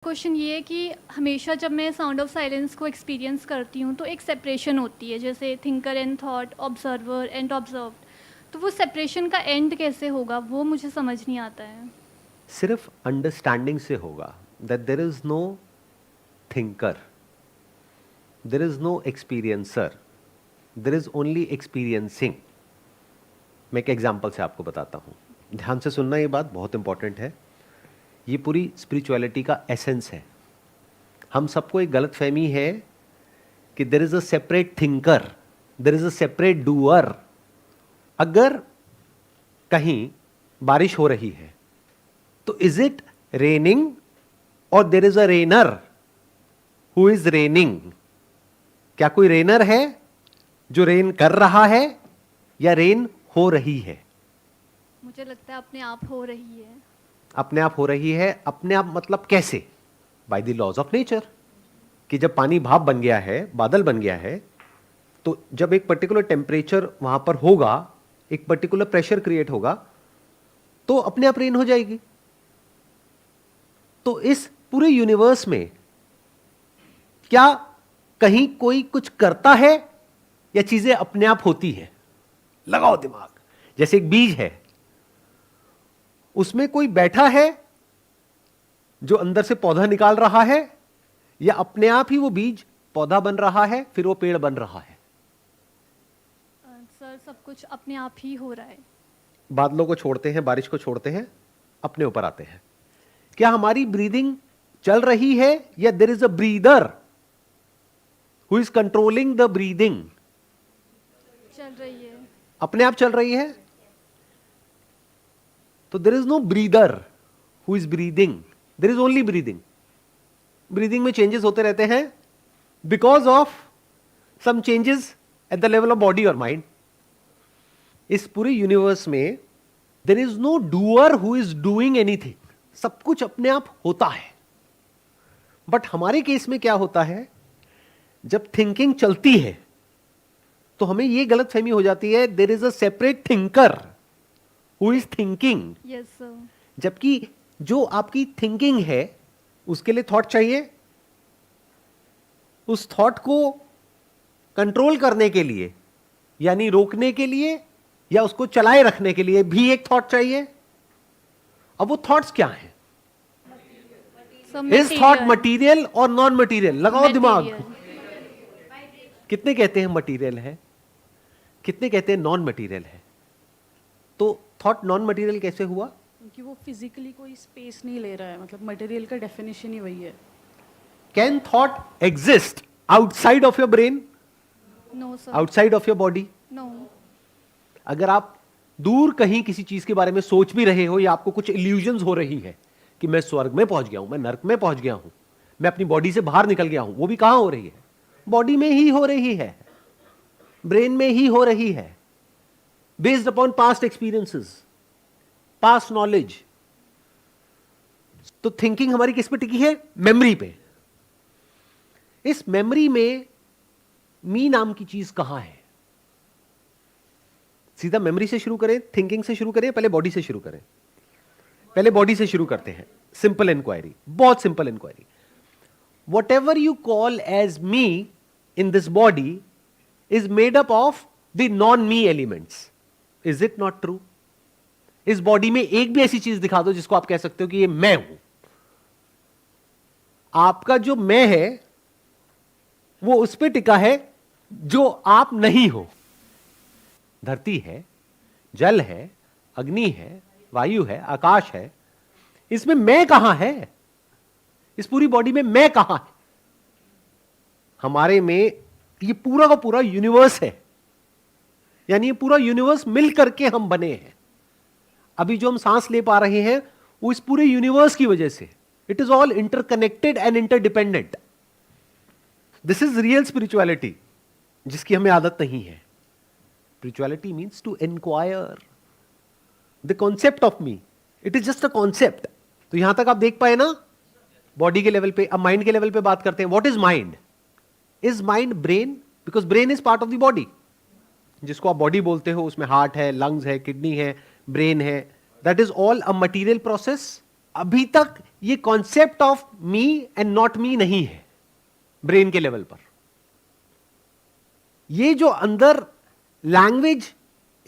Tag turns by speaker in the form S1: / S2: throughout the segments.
S1: Question ये है कि हमेशा जब मैं साउंड ऑफ साइलेंस को एक्सपीरियंस करती हूँ तो एक सेपरेशन होती है, जैसे thinker and thought, observer and observed. तो वो सेपरेशन का एंड कैसे होगा वो मुझे समझ नहीं आता है।
S2: सिर्फ अंडरस्टैंडिंग से होगा that there is no thinker, there is no experiencer, there is only experiencing. मैं एक एग्जाम्पल से आपको बताता हूँ, ध्यान से सुनना, ये बात बहुत इंपॉर्टेंट है। ये पूरी स्पिरिचुअलिटी का एसेंस है। हम सबको एक गलत फहमी है कि देर is a separate thinker, there is a separate doer. अगर कहीं बारिश हो रही है तो इज इट रेनिंग और there is a rainer who is raining? क्या कोई रेनर है जो रेन कर रहा है या रेन हो रही है?
S1: मुझे लगता है अपने आप हो रही है।
S2: अपने आप हो रही है। अपने आप मतलब कैसे? By the laws of nature. कि जब पानी भाप बन गया है, बादल बन गया है, तो जब एक पर्टिकुलर टेम्परेचर वहां पर होगा, एक पर्टिकुलर प्रेशर क्रिएट होगा, तो अपने आप रेन हो जाएगी। तो इस पूरे यूनिवर्स में क्या कहीं कोई कुछ करता है या चीजें अपने आप होती है? लगाओ दिमाग। जैसे एक बीज है, उसमें कोई बैठा है जो अंदर से पौधा निकाल रहा है, या अपने आप ही वो बीज पौधा बन रहा है, फिर वो पेड़ बन रहा है?
S1: सर, सब कुछ अपने आप ही हो रहा है।
S2: बादलों को छोड़ते हैं, बारिश को छोड़ते हैं, अपने ऊपर आते हैं। क्या हमारी ब्रीदिंग चल रही है या there is a breather who is controlling the breathing?
S1: चल रही है।
S2: अपने आप चल रही है। तो there is no breather who is breathing, there is only breathing. Breathing में चेंजेस होते रहते हैं because of some changes at the level of body और माइंड। इस पूरे यूनिवर्स में there is no doer who is doing anything. सब कुछ अपने आप होता है। बट हमारे केस में क्या होता है, जब थिंकिंग चलती है तो हमें यह गलत फहमी हो जाती है देर is a separate thinker who is thinking.
S1: Yes sir.
S2: जबकि जो आपकी थिंकिंग है उसके लिए थॉट चाहिए। उस थॉट को कंट्रोल करने के लिए, यानी रोकने के लिए या उसको चलाए रखने के लिए भी एक थॉट चाहिए। अब वो थॉट्स क्या हैं? इज थॉट मटीरियल और नॉन मटीरियल? लगाओ दिमाग। कितने कहते हैं मटीरियल है, कितने कहते हैं नॉन मटीरियल है? तो थॉट नॉन मटीरियल कैसे हुआ?
S3: क्योंकि वो फिजिकली कोई स्पेस नहीं ले रहा है, मतलब मटेरियल का डेफिनेशन ही वही है।
S2: Can thought exist outside of your brain,
S1: no sir.
S2: Outside of your body?
S1: No.
S2: अगर आप दूर कहीं किसी चीज के बारे में सोच भी रहे हो या आपको कुछ इल्यूजन्स हो रही है कि मैं स्वर्ग में पहुंच गया हूं, मैं नर्क में पहुंच गया हूं, मैं अपनी बॉडी से बाहर निकल गया हूं, वो भी कहां हो रही है? बॉडी में ही हो रही है, ब्रेन में ही हो रही है, based upon past experiences, past knowledge. तो थिंकिंग हमारी किस पे टिकी है? मेमोरी पे। इस मेमोरी में मी नाम की चीज कहां है? सीधा मेमोरी से शुरू करें, थिंकिंग से शुरू करें, पहले बॉडी से शुरू करें? पहले बॉडी से शुरू करते हैं। सिंपल इंक्वायरी, बहुत simple inquiry. Whatever you call as me in this body is made up of the non me elements. Is it not true? इस बॉडी में एक भी ऐसी चीज दिखा दो जिसको आप कह सकते हो कि ये मैं हूं। आपका जो मैं है वो उस पर टिका है जो आप नहीं हो। धरती है, जल है, अग्नि है, वायु है, आकाश है, इसमें मैं कहां है? इस पूरी बॉडी में मैं कहां है? हमारे में ये पूरा का पूरा यूनिवर्स है, यानी ये पूरा यूनिवर्स मिल करके हम बने हैं। अभी जो हम सांस ले पा रहे हैं वो इस पूरे यूनिवर्स की वजह से। It is all interconnected and interdependent. This is real spirituality, जिसकी हमें आदत नहीं है। Spirituality means to inquire the concept of me. It is just a concept. तो यहां तक आप देख पाए ना, बॉडी के लेवल पे। अब माइंड के लेवल पे बात करते हैं। What is mind? Is mind brain? Because brain is part of the body. जिसको आप बॉडी बोलते हो उसमें हार्ट है, लंग्स है, किडनी है, ब्रेन है। That is all a material process? अभी तक ये concept of me and not me नहीं है ब्रेन के लेवल पर। ये जो अंदर लैंग्वेज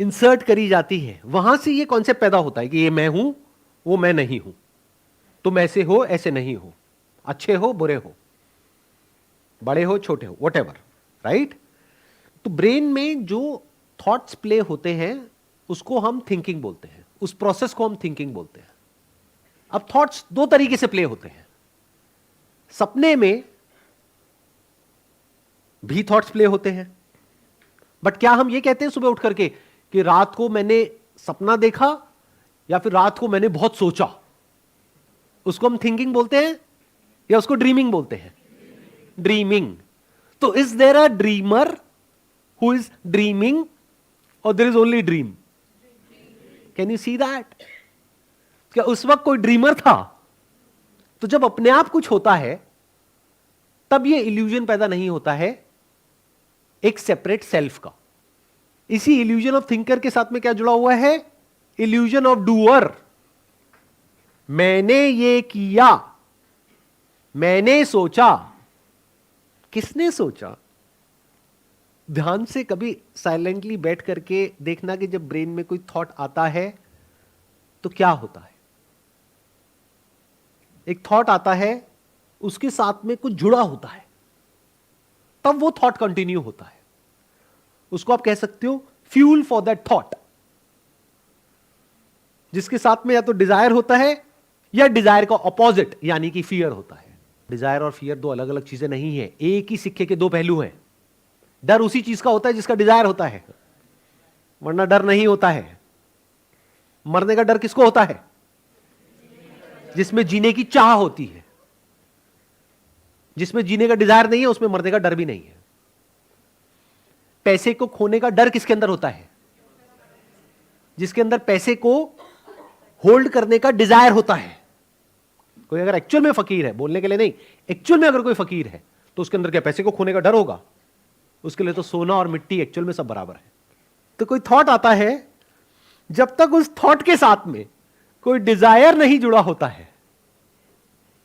S2: इंसर्ट करी जाती है, वहां से ये कॉन्सेप्ट पैदा होता है कि ये मैं हूं, वो मैं नहीं हूं, तुम ऐसे हो ऐसे नहीं हो, अच्छे हो बुरे हो, बड़े हो छोटे हो, व्हाटएवर, राइट। तो ब्रेन में जो थॉट्स प्ले होते हैं उसको हम थिंकिंग बोलते हैं, उस प्रोसेस को हम थिंकिंग बोलते हैं। अब थॉट्स दो तरीके से प्ले होते हैं। सपने में भी थॉट्स प्ले होते हैं, बट क्या हम ये कहते हैं सुबह उठ करके कि रात को मैंने सपना देखा या फिर रात को मैंने बहुत सोचा, उसको हम थिंकिंग बोलते हैं या उसको ड्रीमिंग बोलते हैं? ड्रीमिंग। तो is there a dreamer who is dreaming और there is only dream? Can you see that? क्या उस वक्त कोई ड्रीमर था? तो जब अपने आप कुछ होता है तब ये इल्यूजन पैदा नहीं होता है एक सेपरेट सेल्फ का। इसी इल्यूजन ऑफ थिंकर के साथ में क्या जुड़ा हुआ है? Illusion of doer. मैंने ये किया, मैंने सोचा। किसने सोचा? ध्यान से कभी साइलेंटली बैठ करके देखना कि जब ब्रेन में कोई थॉट आता है तो क्या होता है। एक थॉट आता है, उसके साथ में कुछ जुड़ा होता है, तब वो थॉट कंटिन्यू होता है। उसको आप कह सकते हो फ्यूल फॉर दैट थॉट, जिसके साथ में या तो डिजायर होता है या डिजायर का ऑपोजिट यानी कि फियर होता है। डिजायर और फियर दो अलग अलग चीजें नहीं है, एक ही सिक्के के दो पहलू हैं। डर उसी चीज का होता है जिसका डिजायर होता है, वरना डर नहीं होता है। मरने का डर किसको होता है? जिसमें जीने की चाह होती है। जिसमें जीने का डिजायर नहीं है उसमें मरने का डर भी नहीं है। पैसे को खोने का डर किसके अंदर होता है? जिसके अंदर पैसे को होल्ड करने का डिजायर होता है। कोई अगर एक्चुअल में फकीर है, बोलने के लिए नहीं, एक्चुअल में अगर कोई फकीर है तो उसके अंदर क्या पैसे को खोने का डर होगा? उसके लिए तो सोना और मिट्टी एक्चुअल में सब बराबर है। तो कोई थॉट आता है, जब तक उस थॉट के साथ में कोई डिजायर नहीं जुड़ा होता है,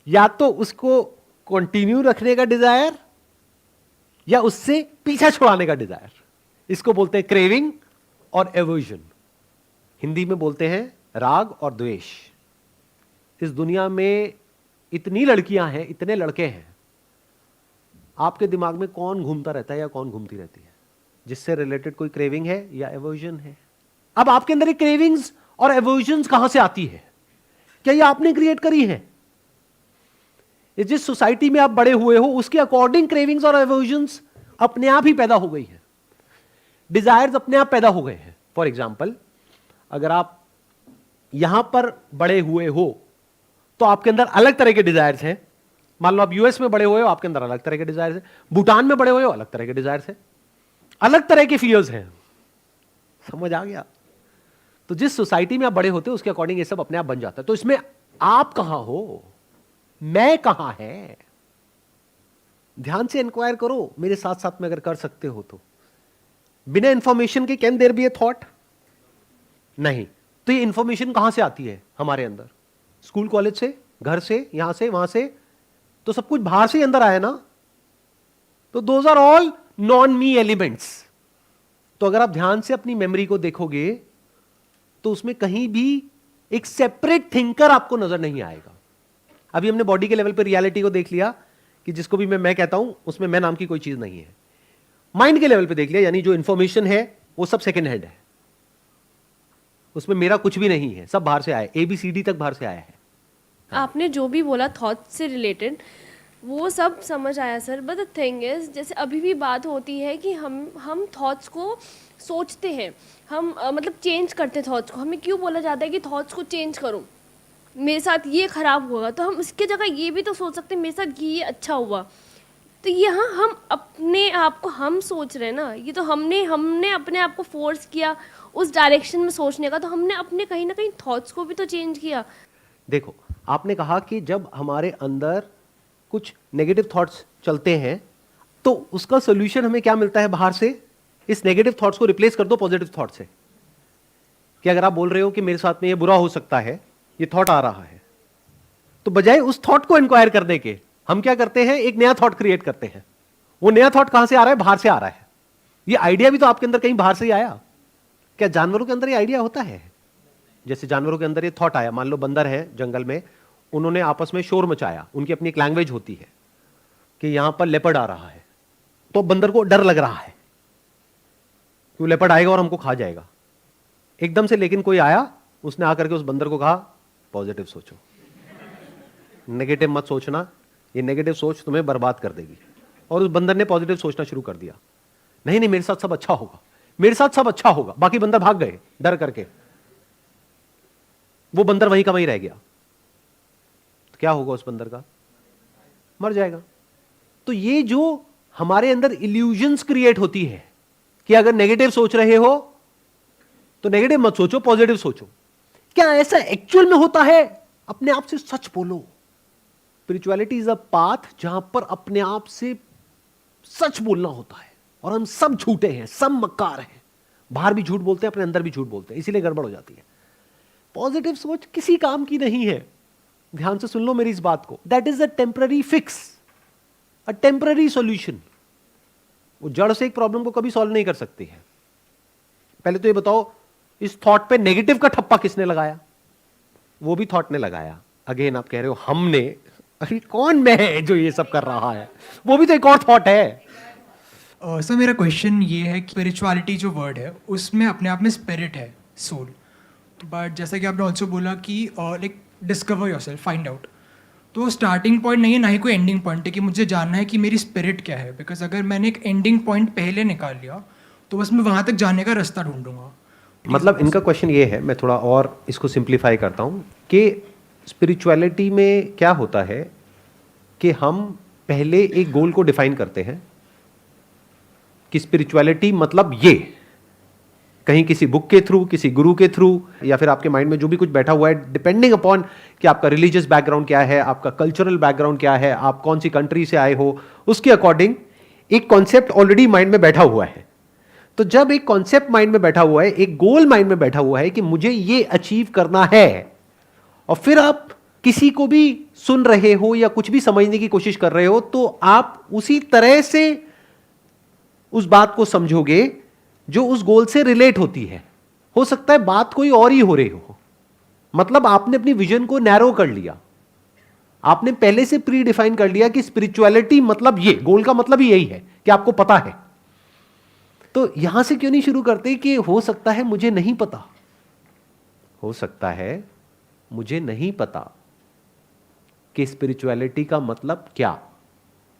S2: या तो उसको कंटिन्यू रखने का डिजायर या उससे पीछा छुड़ाने का डिजायर, इसको बोलते हैं क्रेविंग और एवर्जन। हिंदी में बोलते हैं राग और द्वेष। इस दुनिया में इतनी लड़कियां हैं, इतने लड़के हैं, आपके दिमाग में कौन घूमता रहता है या कौन घूमती रहती है जिससे रिलेटेड कोई क्रेविंग है या एवर्जन है? अब आपके अंदर ये क्रेविंग्स और एवर्जन कहां से आती है? क्या ये आपने क्रिएट करी है? ये जिस सोसाइटी में आप बड़े हुए हो उसके अकॉर्डिंग क्रेविंग्स और एवर्जन्स अपने आप ही पैदा हो गई है। डिजायर्स अपने आप पैदा हो गए हैं। फॉर एग्जाम्पल, अगर आप यहां पर बड़े हुए हो तो आपके अंदर अलग तरह के डिजायर्स हैं। मान लो आप यूएस में बड़े हुए हो, आपके अंदर अलग तरह के डिजायर्स हैं। भूटान में बड़े हुए हो, अलग तरह के डिजायर्स हैं, अलग तरह के फियर्स हैं। समझ आ गया? तो जिस सोसाइटी में आप बड़े होते हो उसके अकॉर्डिंग ये सब अपने आप बन जाता है। तो इसमें आप कहां हो, मैं कहां है? ध्यान से इंक्वायर करो, मेरे साथ साथ में अगर कर सकते हो तो। बिना इंफॉर्मेशन के can there be a thought? नहीं। तो ये इंफॉर्मेशन कहां से आती है हमारे अंदर? स्कूल कॉलेज से, घर से, यहां से, वहां से, तो सब कुछ बाहर से ही अंदर आया ना। तो those are all non me elements. तो अगर आप ध्यान से अपनी मेमोरी को देखोगे तो उसमें कहीं भी एक सेपरेट थिंकर आपको नजर नहीं आएगा। अभी हमने बॉडी के लेवल पे रियलिटी को देख लिया कि जिसको भी मैं कहता हूं उसमें मैं नाम की कोई चीज नहीं है। माइंड के लेवल पे देख लिया, यानी जो इंफॉर्मेशन है वो सब सेकंड हैंड है, उसमें मेरा कुछ भी नहीं है, सब बाहर से आया, ABCD तक बाहर से आया है।
S4: आपने जो भी बोला थॉट से रिलेटेड वो सब समझ आया sir, but the thing is जैसे अभी भी बात होती है कि हम थॉट्स को सोचते हैं, हम मतलब चेंज करते हैं थॉट्स को। हमें क्यों बोला जाता है कि थॉट्स को चेंज करो, मेरे साथ ये खराब हुआ, तो हम इसके जगह ये भी तो सोच सकते हैं मेरे साथ ये अच्छा हुआ। तो यहाँ हम अपने आप को हम सोच रहे हैं ना, ये तो हमने अपने आप को फोर्स किया उस डायरेक्शन में सोचने का, तो हमने अपने कहीं ना कहीं थॉट्स को भी तो चेंज किया।
S2: देखो, आपने कहा कि जब हमारे अंदर कुछ नेगेटिव थॉट्स चलते हैं तो उसका सोल्यूशन हमें क्या मिलता है बाहर से? इस नेगेटिव थॉट्स को रिप्लेस कर दो पॉजिटिव थॉट से। कि अगर आप बोल रहे हो कि मेरे साथ में ये बुरा हो सकता है, ये थॉट आ रहा है, तो बजाय उस थॉट को इंक्वायर करने के हम क्या करते हैं, एक नया थॉट क्रिएट करते हैं। वो नया थॉट कहां से आ रहा है? बाहर से आ रहा है। ये आइडिया भी तो आपके अंदर कहीं बाहर से ही आया। क्या जानवरों के अंदर ये आइडिया होता है? जैसे जानवरों के अंदर ये थॉट आया, मान लो बंदर है जंगल में, उन्होंने आपस में शोर मचाया, उनकी अपनी एक लैंग्वेज होती है कि यहां पर लेपर्ड आ रहा है, तो बंदर को डर लग रहा है कि वो लेपर्ड आएगा और हमको खा जाएगा। एकदम से लेकिन कोई आया, उसने आकर के उस बंदर को कहा पॉजिटिव सोचो, नेगेटिव मत सोचना, ये नेगेटिव सोच तुम्हें बर्बाद कर देगी। और उस बंदर ने पॉजिटिव सोचना शुरू कर दिया, नहीं नहीं मेरे साथ सब अच्छा होगा, मेरे साथ सब अच्छा होगा। बाकी बंदर भाग गए डर करके, वो बंदर वहीं का वहीं रह गया। तो क्या होगा उस बंदर का? मर जाएगा। तो ये जो हमारे अंदर इल्यूजन्स क्रिएट होती है कि अगर नेगेटिव सोच रहे हो तो नेगेटिव मत सोचो, पॉजिटिव सोचो। क्या ऐसा एक्चुअल में होता है? अपने आप से सच बोलो। स्पिरिचुअलिटी इज अ पाथ जहां पर अपने आप से सच बोलना होता है। और हम सब झूठे हैं, सब मक्कार हैं, बाहर भी झूठ बोलते हैं, अपने अंदर भी झूठ बोलते हैं, इसीलिए गड़बड़ हो जाती है। पॉजिटिव सोच किसी काम की नहीं है। ध्यान से सुन लो मेरी इस बात को। That is a temporary fix, a temporary solution. वो जड़ से एक प्रॉब्लम को कभी सॉल्व नहीं कर सकती है। पहले तो ये बताओ, इस थॉट पे नेगेटिव का ठप्पा किसने लगाया? वो भी थॉट ने लगाया। अगेन आप कह रहे हो हमने, अरे कौन मैं है जो ये सब कर रहा है? वो भी तो एक और थॉट है।
S5: सर मेरा क्वेश्चन ये है कि स्पिरिचुअलिटी जो वर्ड है उसमें अपने आप में स्पिरिट है, सोल। तो बट जैसा कि आपने ऑल्सो बोला कि like discover yourself, find out, तो स्टार्टिंग पॉइंट नहीं है, ना ही कोई एंडिंग पॉइंट है कि मुझे जानना है कि मेरी स्पिरिट क्या है। बिकॉज अगर मैंने एक एंडिंग पॉइंट पहले निकाल लिया तो बस मैं वहाँ तक जाने का रास्ता ढूंढूंगा।
S2: मतलब इनका क्वेश्चन ये है, मैं थोड़ा और इसको सिंप्लीफाई करता हूं कि स्पिरिचुअलिटी में क्या होता है कि हम पहले एक गोल को डिफाइन करते हैं कि स्पिरिचुअलिटी मतलब ये, कहीं किसी बुक के थ्रू, किसी गुरु के थ्रू, या फिर आपके माइंड में जो भी कुछ बैठा हुआ है, डिपेंडिंग अपॉन कि आपका रिलीजियस बैकग्राउंड क्या है, आपका कल्चरल बैकग्राउंड क्या है, आप कौन सी कंट्री से आए हो, उसके अकॉर्डिंग एक कॉन्सेप्ट ऑलरेडी माइंड में बैठा हुआ है। तो जब एक कॉन्सेप्ट माइंड में बैठा हुआ है, एक गोल माइंड में बैठा हुआ है कि मुझे ये अचीव करना है, और फिर आप किसी को भी सुन रहे हो या कुछ भी समझने की कोशिश कर रहे हो, तो आप उसी तरह से उस बात को समझोगे जो उस गोल से रिलेट होती है। हो सकता है बात कोई और ही हो रही हो, मतलब आपने अपनी विजन को नैरो कर लिया, आपने पहले से प्री डिफाइन कर लिया कि स्पिरिचुअलिटी मतलब ये, गोल का मतलब ही यही है कि आपको पता है। तो यहां से क्यों नहीं शुरू करते कि हो सकता है मुझे नहीं पता, हो सकता है मुझे नहीं पता कि स्पिरिचुअलिटी का मतलब क्या,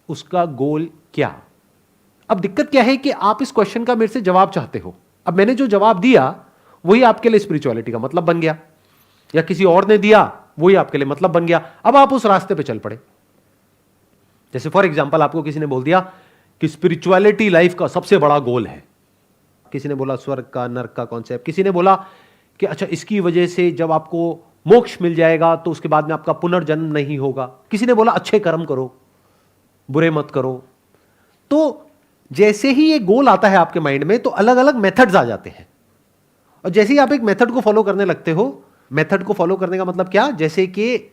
S2: उसका गोल क्या। अब दिक्कत क्या है कि आप इस क्वेश्चन का मेरे से जवाब चाहते हो। अब मैंने जो जवाब दिया वही आपके लिए स्पिरिचुअलिटी का मतलब बन गया, या किसी और ने दिया वही आपके लिए मतलब बन गया। अब आप उस रास्ते पे चल पड़े। जैसे फॉर एग्जांपल आपको किसी ने बोल दिया कि स्पिरिचुअलिटी लाइफ का सबसे बड़ा गोल है। किसी ने बोला स्वर्ग का, नरक का कॉन्सेप्ट, किसी ने बोला कि अच्छा इसकी वजह से जब आपको मोक्ष मिल जाएगा तो उसके बाद में आपका पुनर्जन्म नहीं होगा। किसी ने बोला अच्छे कर्म करो, बुरे मत करो। तो जैसे ही ये गोल आता है आपके माइंड में, तो अलग अलग मेथड्स आ जाते हैं। और जैसे ही आप एक मेथड को फॉलो करने लगते हो, मेथड को फॉलो करने का मतलब क्या, जैसे कि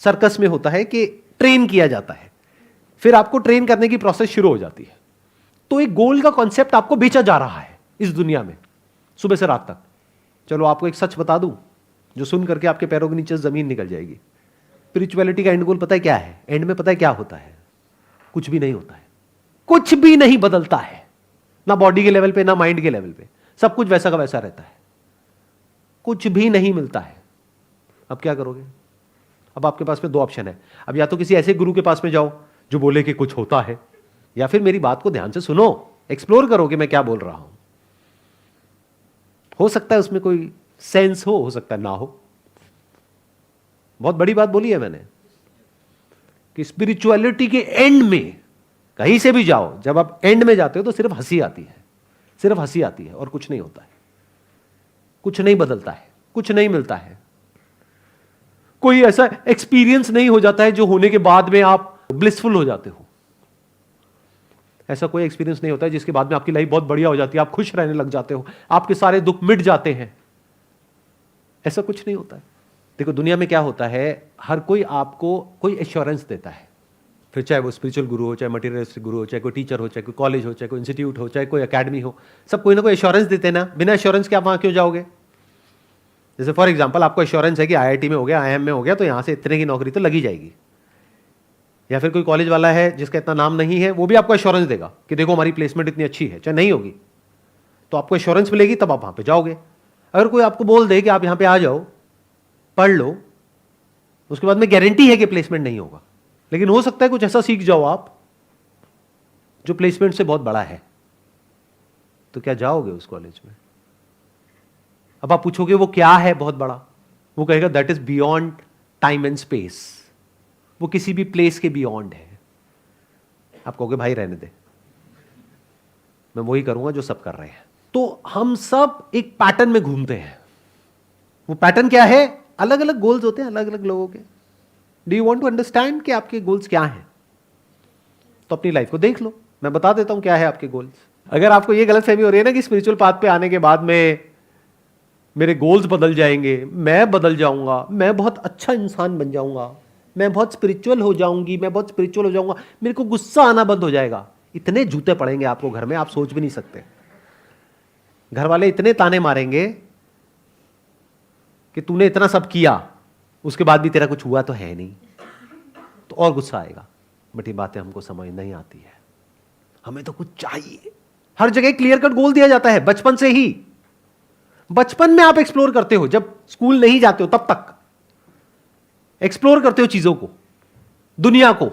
S2: सर्कस में होता है कि ट्रेन किया जाता है, फिर आपको ट्रेन करने की प्रोसेस शुरू हो जाती है। तो एक गोल का कॉन्सेप्ट आपको बेचा जा रहा है इस दुनिया में सुबह से रात तक। चलो आपको एक सच बता दूं जो सुन करके आपके पैरों के नीचे जमीन निकल जाएगी। स्पिरिचुअलिटी का एंड गोल पता है क्या है? एंड में पता है क्या होता है? कुछ भी नहीं होता है, कुछ भी नहीं बदलता है, ना बॉडी के लेवल पे ना माइंड के लेवल पे, सब कुछ वैसा का वैसा रहता है, कुछ भी नहीं मिलता है। अब क्या करोगे? अब आपके पास में दो ऑप्शन है। अब या तो किसी ऐसे गुरु के पास में जाओ जो बोले कि कुछ होता है, या फिर मेरी बात को ध्यान से सुनो, एक्सप्लोर करो कि मैं क्या बोल रहा हूं। हो सकता है उसमें कोई सेंस हो सकता है ना हो। बहुत बड़ी बात बोली है मैंने कि स्पिरिचुअलिटी के एंड में कहीं से भी जाओ, जब आप एंड में जाते हो तो सिर्फ हंसी आती है, सिर्फ हंसी आती है और कुछ नहीं होता है, कुछ नहीं बदलता है, कुछ नहीं मिलता है। कोई ऐसा एक्सपीरियंस नहीं हो जाता है जो होने के बाद में आप ब्लिसफुल हो जाते हो। ऐसा कोई एक्सपीरियंस नहीं होता है जिसके बाद में आपकी लाइफ बहुत बढ़िया हो जाती है, आप खुश रहने लग जाते हो, आपके सारे दुख मिट जाते हैं। ऐसा कुछ नहीं होता है। देखो दुनिया में क्या होता है, हर कोई आपको कोई एश्योरेंस देता है, फिर चाहे वो स्पिरिचुअल गुरु हो, चाहे मटीरियलिस्टिक गुरु हो, चाहे कोई टीचर हो, चाहे कोई कॉलेज हो, चाहे कोई इंस्टीट्यूट हो, चाहे कोई एकेडमी हो, सब कोई ना कोई एश्योरेंस देते हैं ना। बिना एश्योरेंस के आप वहाँ क्यों जाओगे? जैसे फॉर एग्जाम्पल आपको एश्योरेंस है कि IIT में हो गया, IIM में हो गया, तो यहाँ से इतने की नौकरी तो लगी जाएगी। या फिर कोई कॉलेज वाला है जिसका इतना नाम नहीं है, वो भी आपको एश्योरेंस देगा कि देखो हमारी प्लेसमेंट इतनी अच्छी है, चाहे नहीं होगी तो आपको एश्योरेंस मिलेगी, तब आप वहाँ पे जाओगे। अगर कोई आपको बोल दे कि आप यहाँ पे आ जाओ, पढ़ लो, उसके बाद में गारंटी है कि प्लेसमेंट नहीं होगा, लेकिन हो सकता है कुछ ऐसा सीख जाओ आप जो प्लेसमेंट से बहुत बड़ा है, तो क्या जाओगे उस कॉलेज में? अब आप पूछोगे वो क्या है बहुत बड़ा, वो कहेगा that is beyond time and space, वो किसी भी प्लेस के बियॉन्ड है। आप कहोगे भाई रहने दे, मैं वही करूंगा जो सब कर रहे हैं। तो हम सब एक पैटर्न में घूमते हैं। वो पैटर्न क्या है? अलग अलग गोल्स होते हैं अलग अलग लोगों के। Do you want to understand कि आपके गोल्स क्या हैं? तो अपनी लाइफ को देख लो, मैं बता देता हूं क्या है आपके गोल्स। अगर आपको ये गलतफहमी हो रही है ना कि स्पिरिचुअल पाथ पे आने के बाद में मेरे गोल्स बदल जाएंगे, मैं बदल जाऊंगा, मैं बहुत अच्छा इंसान बन जाऊंगा, मैं बहुत स्पिरिचुअल हो जाऊंगी, मैं बहुत स्पिरिचुअल हो जाऊंगा, मेरे को गुस्सा आना बंद हो जाएगा, इतने जूते पड़ेंगे आपको घर में, आप सोच भी नहीं सकते। घर वाले इतने ताने मारेंगे कि तूने इतना सब किया, उसके बाद भी तेरा कुछ हुआ तो है नहीं, तो और गुस्सा आएगा। बट ये बातें हमको समझ नहीं आती है, हमें तो कुछ चाहिए। हर जगह क्लियर कट गोल दिया जाता है बचपन से ही। बचपन में आप एक्सप्लोर करते हो, जब स्कूल नहीं जाते हो तब तक एक्सप्लोर करते हो चीजों को, दुनिया को।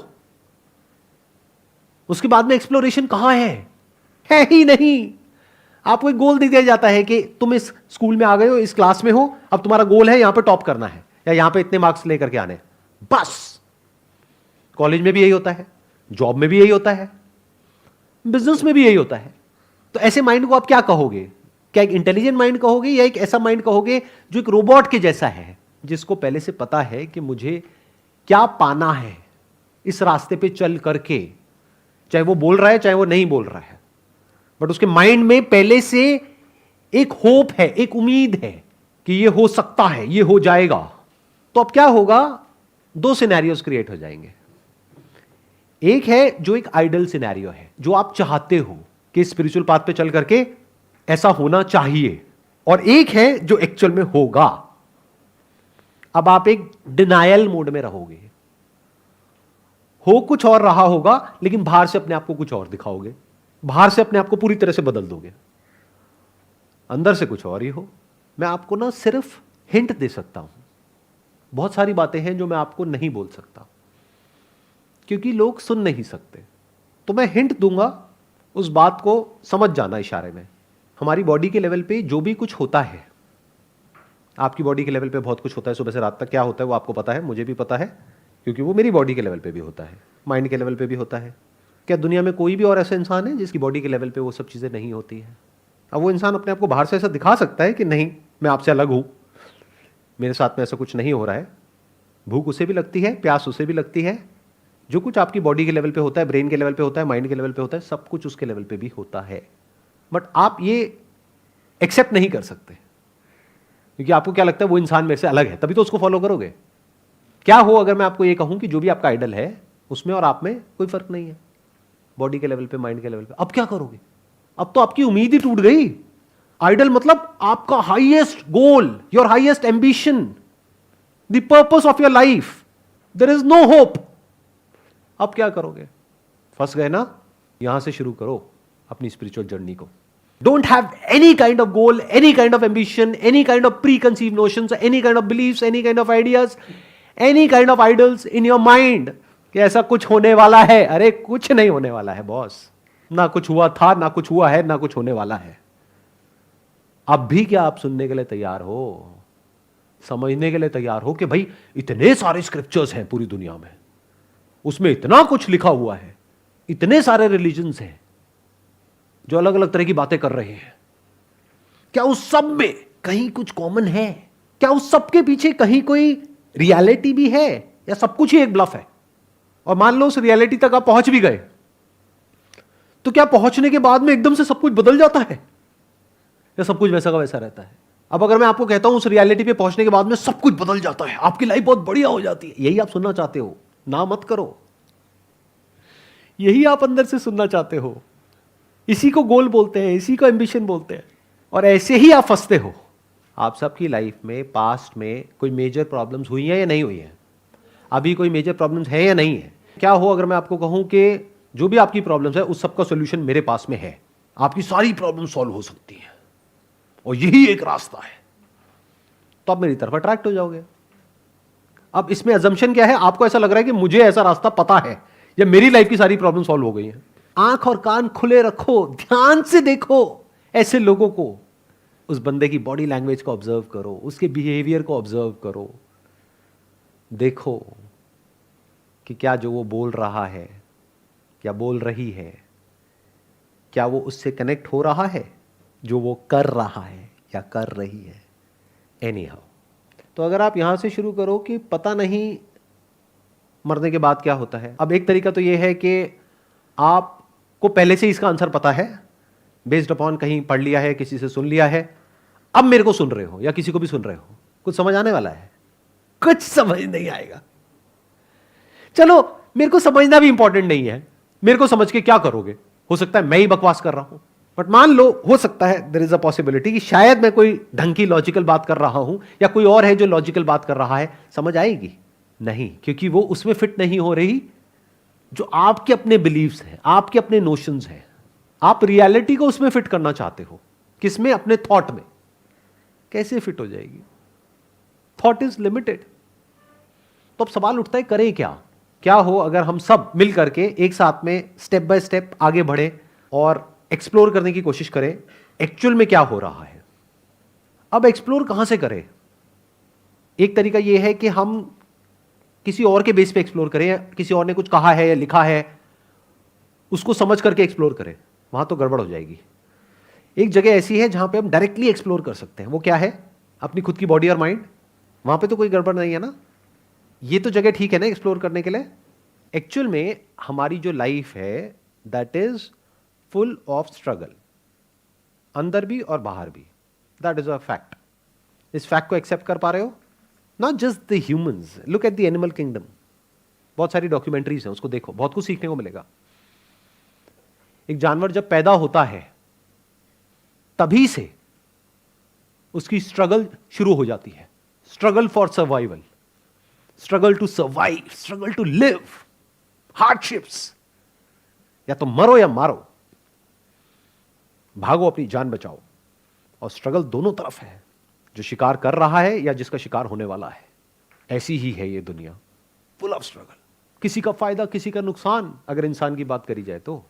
S2: उसके बाद में एक्सप्लोरेशन कहां है ही नहीं। आपको एक गोल दे दिया जाता है कि तुम इस स्कूल में आ गए हो, इस क्लास में हो, अब तुम्हारा गोल है यहां पे टॉप करना है या यहां पे इतने मार्क्स लेकर के आने, बस। कॉलेज में भी यही होता है, जॉब में भी यही होता है, बिजनेस में भी यही होता है। तो ऐसे माइंड को आप क्या कहोगे? क्या एक इंटेलिजेंट माइंड कहोगे या एक ऐसा माइंड कहोगे जो एक रोबोट के जैसा है, जिसको पहले से पता है कि मुझे क्या पाना है इस रास्ते पे चल करके, चाहे वो बोल रहा है चाहे वो नहीं बोल रहा है, बट उसके माइंड में पहले से एक होप है, एक उम्मीद है कि ये हो सकता है, ये हो जाएगा। तो अब क्या होगा? दो सिनेरियोस क्रिएट हो जाएंगे। एक है जो एक आइडल सिनेरियो है, जो आप चाहते हो कि स्पिरिचुअल पाथ पे चल करके ऐसा होना चाहिए, और एक है जो एक्चुअल में होगा। अब आप एक डिनायल मोड में रहोगे, हो कुछ और रहा होगा, लेकिन बाहर से अपने आप को कुछ और दिखाओगे, बाहर से अपने आप को पूरी तरह से बदल दोगे, अंदर से कुछ और ही हो। मैं आपको ना सिर्फ हिंट दे सकता हूं, बहुत सारी बातें हैं जो मैं आपको नहीं बोल सकता क्योंकि लोग सुन नहीं सकते। तो मैं हिंट दूंगा, उस बात को समझ जाना इशारे में। हमारी बॉडी के लेवल पे जो भी कुछ होता है, आपकी बॉडी के लेवल पे बहुत कुछ होता है, सुबह से रात तक क्या होता है वो आपको पता है, मुझे भी पता है, क्योंकि वो मेरी बॉडी के लेवल पे भी होता है, माइंड के लेवल पे भी होता है। क्या दुनिया में कोई भी और ऐसा इंसान है जिसकी बॉडी के लेवल पे वो सब चीज़ें नहीं होती है? अब वो इंसान अपने आप को बाहर से ऐसा दिखा सकता है कि नहीं मैं आपसे अलग हूँ, मेरे साथ में ऐसा कुछ नहीं हो रहा है। भूख उसे भी लगती है, प्यास उसे भी लगती है, जो कुछ आपकी बॉडी के लेवल पे होता है, ब्रेन के लेवल पे होता है, माइंड के लेवल पे होता है, सब कुछ उसके लेवल पे भी होता है। बट आप ये एक्सेप्ट नहीं कर सकते क्योंकि आपको क्या लगता है वो इंसान मेरे से अलग है, तभी तो उसको फॉलो करोगे। क्या हो अगर मैं आपको ये कहूं कि जो भी आपका आइडल है उसमें और आप में कोई फर्क नहीं है, बॉडी के लेवल पे, माइंड के लेवल पे? अब क्या करोगे? अब तो आपकी उम्मीद ही टूट गई। आइडल मतलब आपका highest goal, your highest ambition, the purpose of your life, there is no hope. अब क्या करोगे? फंस गए ना? यहां से शुरू करो अपनी स्पिरिचुअल जर्नी को। Don't have any kind of goal, any kind of ambition, any kind of preconceived notions, any kind of beliefs, any kind of ideas, any kind of idols in your mind कि ऐसा कुछ होने वाला है। अरे कुछ नहीं होने वाला है बॉस, ना कुछ हुआ था, ना कुछ हुआ है, ना कुछ होने वाला है। अब भी क्या आप सुनने के लिए तैयार हो, समझने के लिए तैयार हो कि भाई इतने सारे स्क्रिप्चर्स हैं पूरी दुनिया में, उसमें इतना कुछ लिखा हुआ है, इतने सारे रिलीजन्स हैं जो अलग अलग तरह की बातें कर रहे हैं, क्या उस सब में कहीं कुछ कॉमन है? क्या उस सब के पीछे कहीं कोई रियलिटी भी है, या सब कुछ ही एक ब्लफ है? और मान लो उस रियलिटी तक आप पहुंच भी गए, तो क्या पहुंचने के बाद में एकदम से सब कुछ बदल जाता है, या सब कुछ वैसा का वैसा रहता है? अब अगर मैं आपको कहता हूं उस रियलिटी पे पहुंचने के बाद में सब कुछ बदल जाता है, आपकी लाइफ बहुत बढ़िया हो जाती है, यही आप सुनना चाहते हो? ना मत करो, यही आप अंदर से सुनना चाहते हो, इसी को गोल बोलते हैं, इसी को एम्बिशन बोलते हैं, और ऐसे ही आप फंसते हो। आप सबकी लाइफ में पास्ट में कोई मेजर प्रॉब्लम्स हुई हैं या नहीं हुई हैं? अभी कोई मेजर प्रॉब्लम्स है या नहीं है? क्या हो अगर मैं आपको कहूं कि जो भी आपकी प्रॉब्लम्स है उस सबका सॉल्यूशन मेरे पास में है, आपकी सारी प्रॉब्लम सॉल्व हो सकती है और यही एक रास्ता है, तो आप मेरी तरफ अट्रैक्ट हो जाओगे। अब इसमें अजम्पशन क्या है? आपको ऐसा लग रहा है कि मुझे ऐसा रास्ता पता है या मेरी लाइफ की सारी प्रॉब्लम सॉल्व हो गई हैं। आंख और कान खुले रखो, ध्यान से देखो ऐसे लोगों को, उस बंदे की बॉडी लैंग्वेज को ऑब्जर्व करो, उसके बिहेवियर को ऑब्जर्व करो, देखो कि क्या जो वो बोल रहा है, क्या बोल रही है, क्या वो उससे कनेक्ट हो रहा है जो वो कर रहा है या कर रही है। एनी हाउ, तो अगर आप यहां से शुरू करो कि पता नहीं मरने के बाद क्या होता है। अब एक तरीका तो ये है कि आपको पहले से इसका आंसर पता है, बेस्ड अपॉन कहीं पढ़ लिया है, किसी से सुन लिया है, अब मेरे को सुन रहे हो या किसी को भी सुन रहे हो, कुछ समझ आने वाला है? कुछ समझ नहीं आएगा। चलो, मेरे को समझना भी इंपॉर्टेंट नहीं है, मेरे को समझ के क्या करोगे? हो सकता है मैं ही बकवास कर रहा हूं, बट मान लो, हो सकता है देयर इज अ पॉसिबिलिटी कि शायद मैं कोई ढंग की लॉजिकल बात कर रहा हूं या कोई और है जो लॉजिकल बात कर रहा है। समझ आएगी? नहीं, क्योंकि वो उसमें फिट नहीं हो रही जो आपके अपने बिलीव्स हैं, आपके अपने नोशंस हैं। आप रियलिटी को उसमें फिट करना चाहते हो, किसमें? अपने थॉट में। कैसे फिट हो जाएगी? Thought is limited. तो अब सवाल उठता है, करें क्या? क्या हो अगर हम सब मिल करके एक साथ में स्टेप बाय स्टेप आगे बढ़े और एक्सप्लोर करने की कोशिश करें एक्चुअल में क्या हो रहा है। अब एक्सप्लोर कहां से करें? एक तरीका यह है कि हम किसी और के बेस पे एक्सप्लोर करें, किसी और ने कुछ कहा है या लिखा है उसको समझ करके एक्सप्लोर करें, वहां तो गड़बड़ हो जाएगी। एक जगह ऐसी है जहां पे हम डायरेक्टली एक्सप्लोर कर सकते हैं, वो क्या है? अपनी खुद की बॉडी और माइंड। वहां पे तो कोई गड़बड़ नहीं है ना, ये तो जगह ठीक है ना एक्सप्लोर करने के लिए। एक्चुअल में हमारी जो लाइफ है that is full of struggle, अंदर भी और बाहर भी। That is a fact. इस फैक्ट को एक्सेप्ट कर पा रहे हो? Not just the humans, look at the animal kingdom. बहुत सारी डॉक्यूमेंट्रीज हैं, उसको देखो, बहुत कुछ सीखने को मिलेगा। एक जानवर जब पैदा होता है तभी से उसकी स्ट्रगल शुरू हो जाती है। Struggle for survival, struggle to survive, struggle to live, hardships. या तो मरो या मारो, भागो, अपनी जान बचाओ। और स्ट्रगल दोनों तरफ है, जो शिकार कर रहा है या जिसका शिकार होने वाला है। ऐसी ही है ये दुनिया, फुल ऑफ स्ट्रगल। किसी का फायदा, किसी का नुकसान, अगर इंसान की बात करी जाए तो।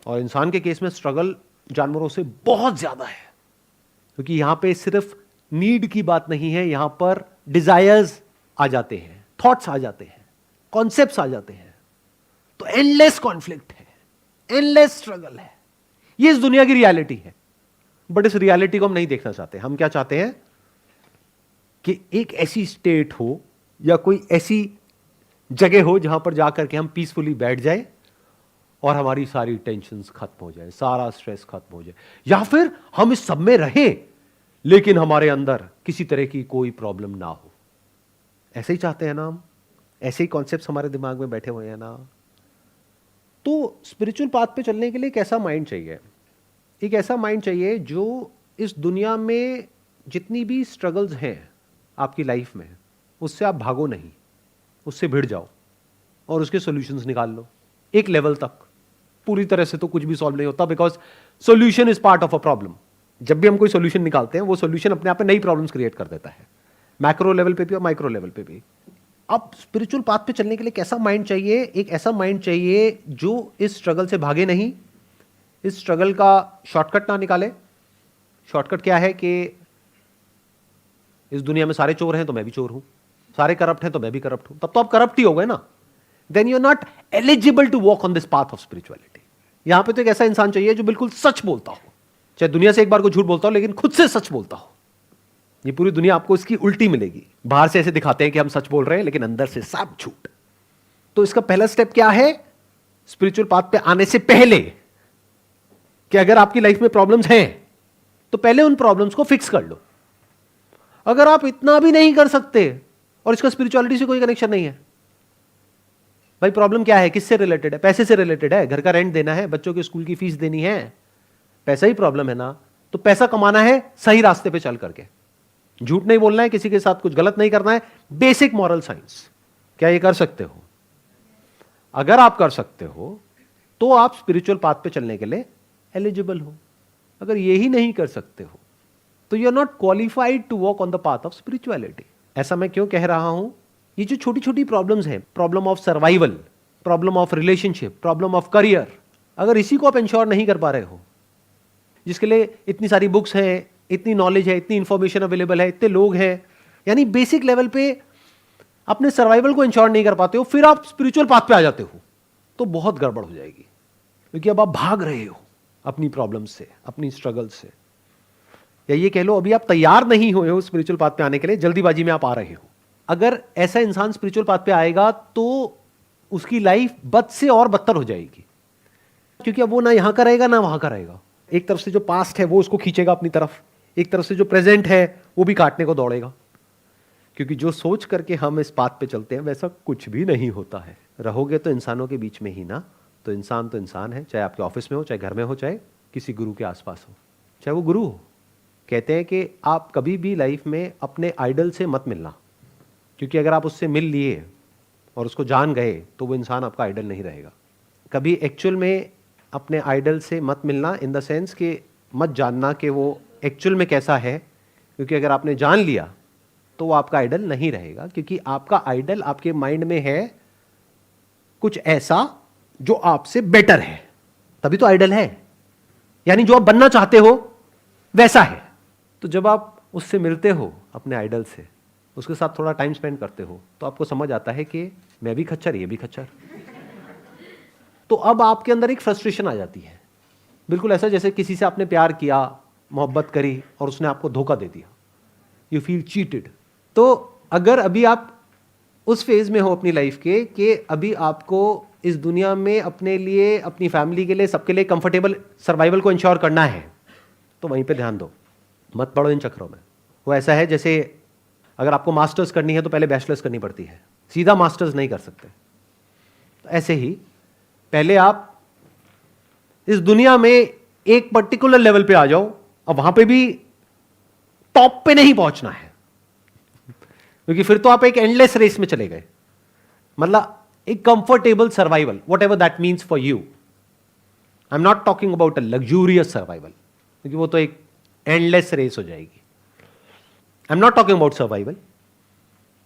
S2: और इंसान के केस में स्ट्रगल जानवरों से बहुत ज्यादा है, क्योंकि यहां पे सिर्फ नीड की बात नहीं है, यहां पर डिजायर्स आ जाते हैं, थॉट्स आ जाते हैं, कॉन्सेप्ट्स आ जाते हैं। तो एंडलेस कॉन्फ्लिक्ट है, एंडलेस स्ट्रगल है। ये इस दुनिया की रियलिटी है, बट इस रियलिटी को हम नहीं देखना चाहते। हम क्या चाहते हैं कि एक ऐसी स्टेट हो या कोई ऐसी जगह हो जहां पर जाकर के हम पीसफुली बैठ जाए और हमारी सारी टेंशन्स खत्म हो जाए, सारा स्ट्रेस खत्म हो जाए, या फिर हम इस सब में रहें लेकिन हमारे अंदर किसी तरह की कोई प्रॉब्लम ना हो। ऐसे ही चाहते हैं ना हम, ऐसे ही कॉन्सेप्ट्स हमारे दिमाग में बैठे हुए हैं ना। तो स्पिरिचुअल पाथ पे चलने के लिए एक ऐसा माइंड चाहिए, एक ऐसा माइंड चाहिए जो इस दुनिया में जितनी भी स्ट्रगल्स हैं आपकी लाइफ में, उससे आप भागो नहीं, उससे भिड़ जाओ और उसके सॉल्यूशंस निकाल लो एक लेवल तक। पूरी तरह से तो कुछ भी सॉल्व नहीं होता, because solution is part of a problem. जब भी हम कोई सॉल्यूशन निकालते हैं वो सॉल्यूशन अपने आप में नई प्रॉब्लम्स क्रिएट कर देता है, मैक्रो लेवल पे भी और माइक्रो लेवल पे भी। अब स्पिरिचुअल पाथ पे चलने के लिए कैसा माइंड चाहिए? एक ऐसा माइंड चाहिए जो इस स्ट्रगल से भागे नहीं, इस स्ट्रगल का शॉर्टकट ना निकाले। शॉर्टकट क्या है कि इस दुनिया में सारे चोर हैं तो मैं भी चोर हूं, सारे करप्ट हैं तो मैं भी करप्ट हूं, तब तो आप करप्ट ही हो गए ना। Then you are not eligible to walk on this path of spirituality. यहां पे तो एक ऐसा इंसान चाहिए जो बिल्कुल सच बोलता हो, चाहे दुनिया से एक बार को झूठ बोलता हो लेकिन खुद से सच बोलता हो। ये पूरी दुनिया आपको इसकी उल्टी मिलेगी। बाहर से ऐसे दिखाते हैं कि हम सच बोल रहे हैं लेकिन अंदर से सब झूठ। तो इसका पहला स्टेप क्या है स्पिरिचुअल पाथ पे आने से पहले? कि अगर आपकी लाइफ में प्रॉब्लम्स हैं तो पहले उन प्रॉब्लम्स को फिक्स कर लो। अगर आप इतना भी नहीं कर सकते और इसका स्पिरिचुअलिटी से कोई कनेक्शन नहीं है, भाई प्रॉब्लम क्या है, किससे रिलेटेड है? पैसे से रिलेटेड है, घर का रेंट देना है, बच्चों के स्कूल की फीस देनी है, पैसा ही प्रॉब्लम है ना। तो पैसा कमाना है सही रास्ते पे चल करके, झूठ नहीं बोलना है, किसी के साथ कुछ गलत नहीं करना है, बेसिक मॉरल साइंस। क्या ये कर सकते हो? अगर आप कर सकते हो तो आप स्पिरिचुअल पाथ पे चलने के लिए एलिजिबल हो। अगर यही नहीं कर सकते हो तो you are not qualified to walk on the path of spirituality. ऐसा मैं क्यों कह रहा हूं? ये जो छोटी छोटी प्रॉब्लम्स हैं, problem of survival, problem of relationship, problem of career, अगर इसी को आप इंश्योर नहीं कर पा रहे हो, जिसके लिए इतनी सारी बुक्स हैं, इतनी नॉलेज है, इतनी इंफॉर्मेशन अवेलेबल है, इतने लोग हैं, यानी बेसिक लेवल पे अपने सर्वाइवल को इंश्योर नहीं कर पाते हो, फिर आप स्पिरिचुअल पाथ पे आ जाते हो, तो बहुत गड़बड़ हो जाएगी। क्योंकि अब आप भाग रहे हो अपनी प्रॉब्लम से, अपनी स्ट्रगल से, या ये कह लो अभी आप तैयार नहीं हुए हो स्पिरिचुअल पाथ पे आने के लिए, जल्दीबाजी में आप आ रहे हो। अगर ऐसा इंसान स्पिरिचुअल पाथ पे आएगा तो उसकी लाइफ बद से और बदतर हो जाएगी, क्योंकि अब वो ना यहां का रहेगा ना वहां का रहेगा। एक तरफ से जो पास्ट है वो उसको खींचेगा अपनी तरफ, एक तरफ से जो प्रेजेंट है वो भी काटने को दौड़ेगा। क्योंकि जो सोच करके हम इस पाथ पे चलते हैं वैसा कुछ भी नहीं होता है। रहोगे तो इंसानों के बीच में ही ना, तो इंसान है, चाहे आपके ऑफिस में हो, चाहे घर में हो, चाहे किसी गुरु के आसपास हो, चाहे वो गुरु हो। कहते हैं कि आप कभी भी लाइफ में अपने आइडल से मत मिलना, क्योंकि अगर आप उससे मिल लिए और उसको जान गए तो वो इंसान आपका आइडल नहीं रहेगा। कभी एक्चुअल में अपने आइडल से मत मिलना, इन द सेंस कि मत जानना कि वो एक्चुअल में कैसा है, क्योंकि अगर आपने जान लिया तो वो आपका आइडल नहीं रहेगा। क्योंकि आपका आइडल आपके माइंड में है कुछ ऐसा जो आपसे बेटर है, तभी तो आइडल है, यानी जो आप बनना चाहते हो वैसा है। तो जब आप उससे मिलते हो अपने आइडल से, उसके साथ थोड़ा टाइम स्पेंड करते हो, तो आपको समझ आता है कि मैं भी खच्चर, ये भी खच्चर। तो अब आपके अंदर एक फ्रस्ट्रेशन आ जाती है, बिल्कुल ऐसा जैसे किसी से आपने प्यार किया, मोहब्बत करी और उसने आपको धोखा दे दिया, यू फील चीटेड। तो अगर अभी आप उस फेज में हो अपनी लाइफ के कि अभी आपको इस दुनिया में अपने लिए, अपनी फैमिली के लिए, सबके लिए कंफर्टेबल सर्वाइवल को इंश्योर करना है, तो वहीं पे ध्यान दो, मत पड़ो इन चक्रों में। वो ऐसा है जैसे अगर आपको मास्टर्स करनी है तो पहले बैचलर्स करनी पड़ती है, सीधा मास्टर्स नहीं कर सकते। तो ऐसे ही पहले आप इस दुनिया में एक पर्टिकुलर लेवल पे आ जाओ, अब वहां पे भी टॉप पे नहीं पहुंचना है, क्योंकि फिर तो आप एक एंडलेस रेस में चले गए। मतलब एक comfortable survival, what ever that means for you. I am not talking about a luxurious survival, क्योंकि वो तो एक एंडलेस रेस हो जाएगी। I am not talking about survival,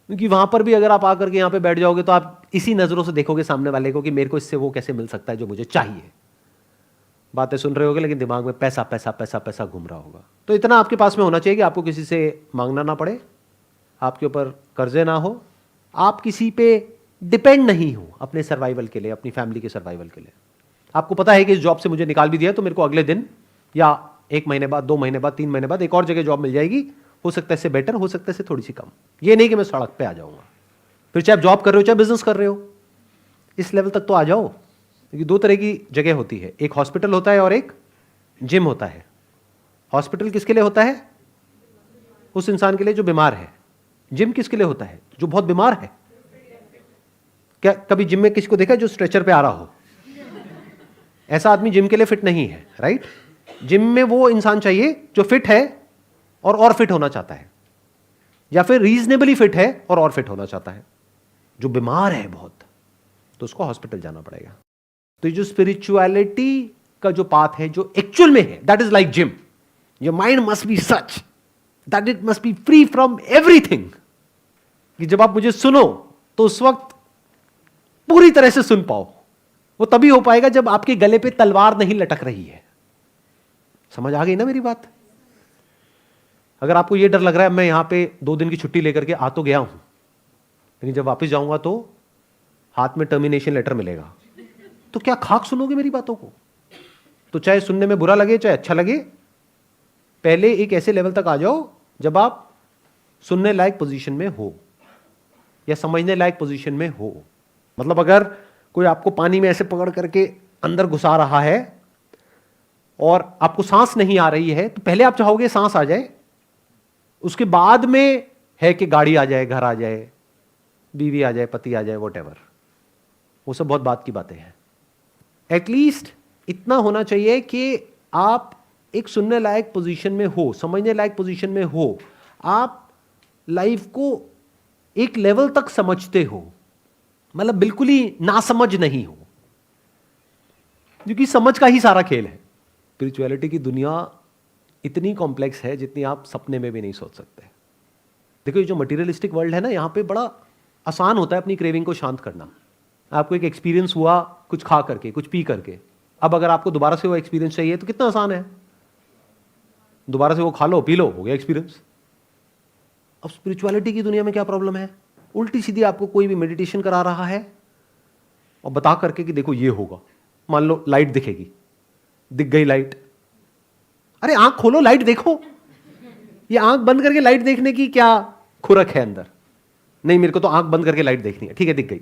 S2: क्योंकि वहां पर भी अगर आप आकर के यहां पे बैठ जाओगे तो आप इसी नजरों से देखोगे सामने वाले को कि मेरे को इससे वो कैसे मिल सकता है जो मुझे चाहिए। बातें सुन रहे होगे लेकिन दिमाग में पैसा पैसा पैसा पैसा घूम रहा होगा। तो इतना आपके पास में होना चाहिए कि आपको किसी से मांगना ना पड़े, आपके ऊपर कर्जे ना हो, आप किसी पे डिपेंड नहीं हो अपने सर्वाइवल के लिए, अपनी फैमिली के सर्वाइवल के लिए। आपको पता है कि इस जॉब से मुझे निकाल भी दिया तो मेरे को अगले दिन या 1 महीने बाद, 2 महीने बाद, 3 महीने बाद एक और जगह जॉब मिल जाएगी, हो सकता है इससे बेटर, हो सकता है इससे थोड़ी सी कम। ये नहीं कि मैं सड़क पे आ जाऊंगा। फिर चाहे आप जॉब कर रहे हो चाहे बिजनेस कर रहे हो, इस लेवल तक तो आ जाओ। क्योंकि 2 तरह की जगह होती है, एक हॉस्पिटल होता है और एक जिम होता है। हॉस्पिटल किसके लिए होता है? उस इंसान के लिए जो बीमार है। जिम किसके लिए होता है? जो बहुत बीमार है। क्या कभी जिम में किसी को देखा है जो स्ट्रेचर पे आ रहा हो? ऐसा आदमी जिम के लिए फिट नहीं है, राइट? जिम में वो इंसान चाहिए जो फिट है और फिट होना चाहता है, या फिर रीजनेबली फिट है और फिट होना चाहता है। जो बीमार है बहुत, तो उसको हॉस्पिटल जाना पड़ेगा। तो जो स्पिरिचुअलिटी का जो पाथ है, जो एक्चुअल में है, that is like gym. Your mind must be such that it must be free from everything. कि जब आप मुझे सुनो तो उस वक्त पूरी तरह से सुन पाओ। वो तभी हो पाएगा जब आपके गले पे तलवार नहीं लटक रही है। समझ आ गई ना मेरी बात? अगर आपको यह डर लग रहा है मैं यहां पे 2 दिन की छुट्टी लेकर के आ तो गया हूं, लेकिन जब वापस जाऊंगा तो हाथ में टर्मिनेशन लेटर मिलेगा, तो क्या खाक सुनोगे मेरी बातों को? तो चाहे सुनने में बुरा लगे चाहे अच्छा लगे, पहले एक ऐसे लेवल तक आ जाओ जब आप सुनने लायक पोजीशन में हो या समझने लायक पोजीशन में हो। मतलब अगर कोई आपको पानी में ऐसे पकड़ करके अंदर घुसा रहा है और आपको सांस नहीं आ रही है, तो पहले आप चाहोगे सांस आ जाए, उसके बाद में है कि गाड़ी आ जाए, घर आ जाए, बीवी आ जाए, पति आ जाए, वॉटेवर, वो सब बहुत बात की बातें हैं। एटलीस्ट इतना होना चाहिए कि आप एक सुनने लायक पोजीशन में हो, समझने लायक पोजीशन में हो, आप लाइफ को एक लेवल तक समझते हो, मतलब बिल्कुल ही नासमझ नहीं हो, क्योंकि समझ का ही सारा खेल है। स्पिरिचुअलिटी की दुनिया इतनी कॉम्प्लेक्स है जितनी आप सपने में भी नहीं सोच सकते। देखो ये जो मटेरियलिस्टिक वर्ल्ड है ना, यहाँ पे बड़ा आसान होता है अपनी क्रेविंग को शांत करना। आपको एक एक्सपीरियंस हुआ कुछ खा करके, कुछ पी करके, अब अगर आपको दोबारा से वो एक्सपीरियंस चाहिए तो कितना आसान है, दोबारा से वो खा लो, पी लो, हो गया एक्सपीरियंस। अब स्पिरिचुअलिटी की दुनिया में क्या प्रॉब्लम है, उल्टी सीधी आपको कोई भी मेडिटेशन करा रहा है और बता करके कि देखो ये होगा, मान लो लाइट दिखेगी, दिख गई लाइट, अरे आंख खोलो, लाइट देखो। ये आंख बंद करके लाइट देखने की क्या खुरक है अंदर? नहीं, मेरे को तो आंख बंद करके लाइट देखनी है, ठीक है दिख गई,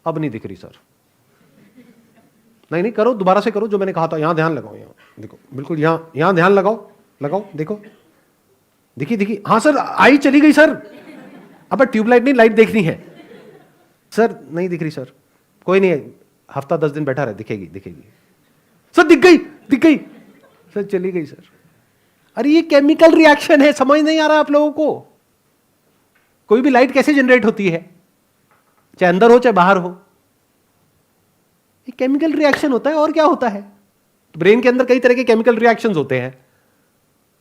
S2: अब नहीं दिख रही सर, नहीं करो, दोबारा से करो जो मैंने कहा था, यहां ध्यान लगाओ, यहां देखो, बिल्कुल यहां ध्यान लगाओ, देखो, दिखी, हाँ सर आई चली गई सर, अब ट्यूबलाइट नहीं, लाइट देखनी है सर, नहीं दिख रही सर, कोई नहीं, हफ्ता 10 दिन बैठा रहे, दिखेगी सर, दिख गई सर, चली गई सर। अरे ये केमिकल रिएक्शन है, समझ नहीं आ रहा आप लोगों को। कोई भी लाइट कैसे जनरेट होती है, चाहे अंदर हो चाहे बाहर हो, ये केमिकल रिएक्शन होता है, और क्या होता है। ब्रेन के अंदर कई तरह के केमिकल रिएक्शंस होते हैं,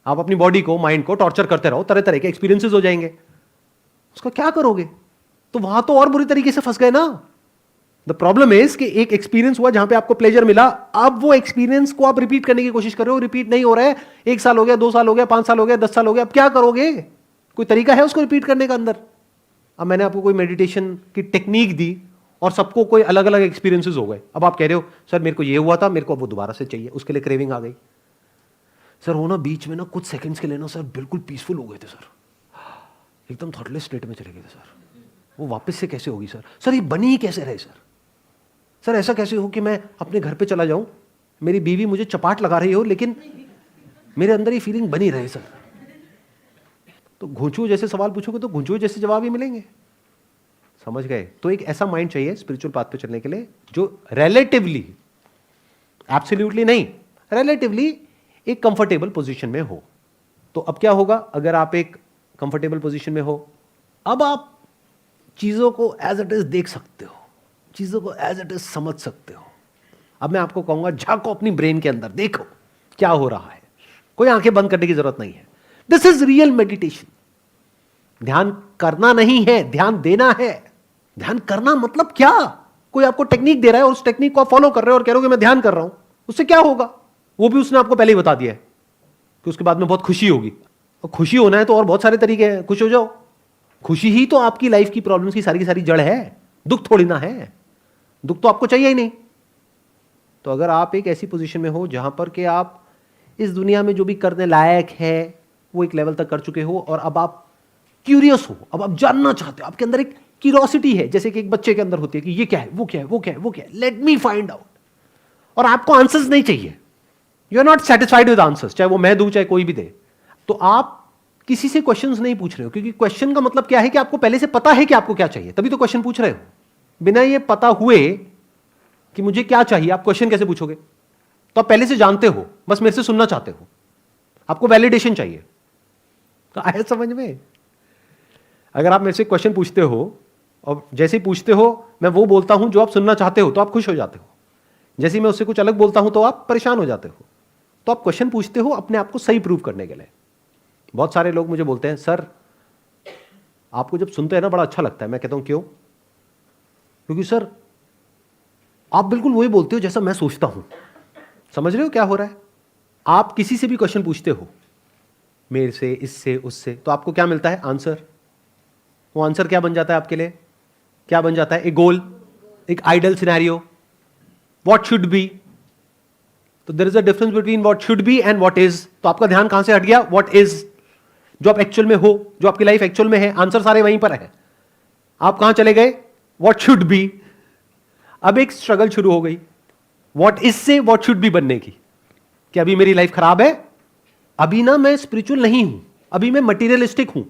S2: आप अपनी बॉडी को, माइंड को टॉर्चर करते रहो, तरह तरह के एक्सपीरियंसेस हो जाएंगे, उसका क्या करोगे? तो वहां तो और बुरी तरीके से फंस गए ना। द प्रॉब्लम इज कि एक एक्सपीरियंस हुआ जहां पे आपको प्लेजर मिला, अब वो एक्सपीरियंस को आप रिपीट करने की कोशिश कर रहे हो, रिपीट नहीं हो रहा है, 1 साल हो गया, 2 साल हो गया, 5 साल हो गया, 10 साल हो गया, अब क्या करोगे? कोई तरीका है उसको रिपीट करने का अंदर? अब मैंने आपको कोई मेडिटेशन की टेक्निक दी और सबको कोई अलग अलग एक्सपीरियंसेस हो गए, अब आप कह रहे हो सर मेरे को ये हुआ था, मेरे को वो दोबारा से चाहिए, उसके लिए क्रेविंग आ गई। सर वो ना बीच में ना कुछ सेकंड्स के लिए ना सर बिल्कुल पीसफुल हो गए थे सर, एकदम थॉटलेस स्टेट में चले गए थे सर, वो वापस से कैसे होगी सर? सर ये बनी ही कैसे रहे सर? सर ऐसा कैसे हो कि मैं अपने घर पे चला जाऊं, मेरी बीवी मुझे चपाट लगा रही हो, लेकिन मेरे अंदर ये फीलिंग बनी रहे सर? तो घुंचू जैसे सवाल पूछोगे तो घुंचू जैसे जवाब ही मिलेंगे, समझ गए? तो एक ऐसा माइंड चाहिए स्पिरिचुअल पाथ पे चलने के लिए जो रिलेटिवली, एब्सोल्युटली नहीं, रिलेटिवली एक कंफर्टेबल पोजीशन में हो। तो अब क्या होगा, अगर आप एक कंफर्टेबल पोजीशन में हो, अब आप चीजों को एज इट इज देख सकते हो, चीजों को एज इट इज समझ सकते हो। अब मैं आपको कहूंगा झांको अपनी ब्रेन के अंदर, देखो क्या हो रहा है, कोई आंखें बंद करने की जरूरत नहीं है। This is real meditation. ध्यान करना नहीं है, ध्यान देना है। ध्यान करना मतलब क्या? कोई आपको टेक्निक दे रहा है और उस टेक्निक को आप फॉलो कर रहे हो और कह रहे हो कि मैं ध्यान कर रहा हूं, उससे क्या होगा? वो भी उसने आपको पहले ही बता दिया है कि उसके बाद में बहुत खुशी होगी। और खुशी होना है तो और बहुत सारे तरीके हैं, खुश हो जाओ। खुशी ही तो आपकी लाइफ की प्रॉब्लम्स की सारी जड़ है, दुख थोड़ी ना है। दुख तो आपको चाहिए ही नहीं। तो अगर आप एक ऐसी पोजीशन में हो जहां पर कि आप इस दुनिया में जो भी करने लायक है वो एक लेवल तक कर चुके हो और अब आप क्यूरियस हो, अब आप जानना चाहते हो, आपके अंदर एक क्यूरियोसिटी है, जैसे कि एक बच्चे के अंदर होती है कि ये क्या है, वो क्या है, वो क्या है, वो क्या है, लेट मी फाइंड आउट। और आपको आंसर्स नहीं चाहिए, you are not satisfied with answers, चाहे वो मैं दूं चाहे कोई भी दे। तो आप किसी से क्वेश्चंस नहीं पूछ रहे हो, क्योंकि क्वेश्चन का मतलब क्या है कि आपको पहले से पता है कि आपको क्या चाहिए, तभी तो क्वेश्चन पूछ रहे हो। बिना ये पता हुए कि मुझे क्या चाहिए, आप क्वेश्चन कैसे पूछोगे? तो आप पहले से जानते हो, बस मेरे से सुनना चाहते हो, आपको वैलिडेशन चाहिए। तो आया समझ में? अगर आप मेरे से क्वेश्चन पूछते हो और जैसे ही पूछते हो मैं वो बोलता हूं जो आप सुनना चाहते हो, तो आप खुश हो जाते हो। जैसे ही मैं उससे कुछ अलग बोलता हूं तो आप परेशान हो जाते हो। तो आप क्वेश्चन पूछते हो अपने आप को सही प्रूव करने के लिए। बहुत सारे लोग मुझे बोलते हैं सर आपको जब सुनते हैं ना बड़ा अच्छा लगता है। मैं कहता हूं क्यों? क्योंकि सर आप बिल्कुल वही बोलते हो जैसा मैं सोचता हूं। समझ रहे हो क्या हो रहा है? आप किसी से भी क्वेश्चन पूछते हो, मेरे से, इससे, उससे, तो आपको क्या मिलता है? आंसर। वो आंसर क्या बन जाता है आपके लिए? क्या बन जाता है? एक गोल, एक ideal scenario, what should be. तो there is a difference between what should be and what is. तो आपका ध्यान कहां से हट गया? व्हाट इज, जो आप एक्चुअल में हो, जो आपकी लाइफ एक्चुअल में है। आंसर सारे वहीं पर है। आप कहां चले गए? What should B. अब एक स्ट्रगल शुरू हो गई व्हाट इज से व्हाट शुड बी बनने की। कि अभी मेरी लाइफ खराब है, अभी ना मैं स्पिरिचुअल नहीं हूं, अभी मैं मटीरियलिस्टिक हूं।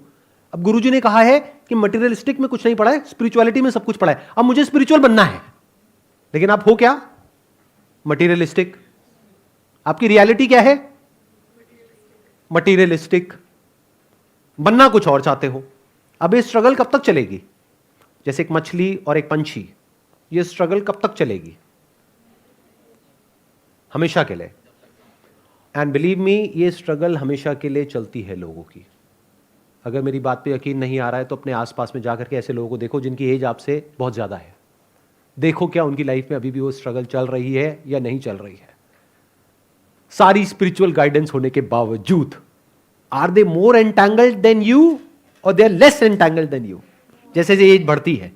S2: अब गुरुजी ने कहा है कि मटीरियलिस्टिक में कुछ नहीं पढ़ा है, स्पिरिचुअलिटी में सब कुछ पढ़ा है। अब मुझे स्पिरिचुअल बनना है, लेकिन आप हो क्या? मटीरियलिस्टिक। आपकी रियलिटी क्या है? मटीरियलिस्टिक। बनना कुछ और चाहते हो। अब ये स्ट्रगल कब तक चलेगी? जैसे एक मछली और एक पंछी, ये स्ट्रगल कब तक चलेगी? हमेशा के लिए। एंड बिलीव मी, ये स्ट्रगल हमेशा के लिए चलती है लोगों की। अगर मेरी बात पे यकीन नहीं आ रहा है तो अपने आसपास में जाकर के ऐसे लोगों को देखो जिनकी एज आपसे बहुत ज्यादा है। देखो क्या उनकी लाइफ में अभी भी वो स्ट्रगल चल रही है या नहीं चल रही है। सारी स्पिरिचुअल गाइडेंस होने के बावजूद are they more entangled than you और they are less entangled than you? जैसे जैसे एज बढ़ती है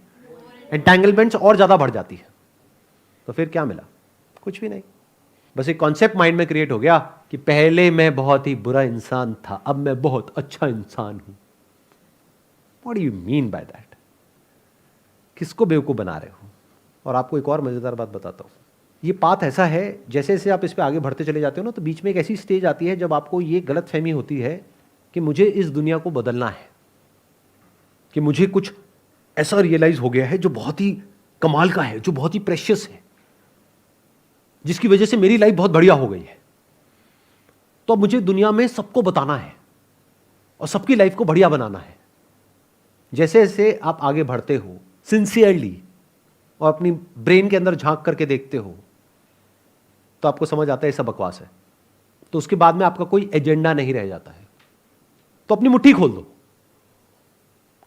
S2: एंटैंगलमेंट्स और ज्यादा बढ़ जाती है। तो फिर क्या मिला? कुछ भी नहीं। बस एक कॉन्सेप्ट माइंड में क्रिएट हो गया कि पहले मैं बहुत ही बुरा इंसान था, अब मैं बहुत अच्छा इंसान हूं। What do you mean by that? किसको बेवकूफ बना रहे हो? और आपको एक और मजेदार बात बताता हूं। ये पाथ ऐसा है, जैसे जैसे आप इस पे आगे बढ़ते चले जाते हो ना, तो बीच में एक ऐसी स्टेज आती है जब आपको ये गलत फहमी होती है कि मुझे इस दुनिया को बदलना है, कि मुझे कुछ ऐसा रियलाइज हो गया है जो बहुत ही कमाल का है, जो बहुत ही प्रेशियस है, जिसकी वजह से मेरी लाइफ बहुत बढ़िया हो गई है। तो अब मुझे दुनिया में सबको बताना है और सबकी लाइफ को बढ़िया बनाना है। जैसे जैसे आप आगे बढ़ते हो सिंसियरली और अपनी ब्रेन के अंदर झांक करके देखते हो, तो आपको समझ आता है सब बकवास है। तो उसके बाद में आपका कोई एजेंडा नहीं रह जाता है। तो अपनी मुट्ठी खोल दो,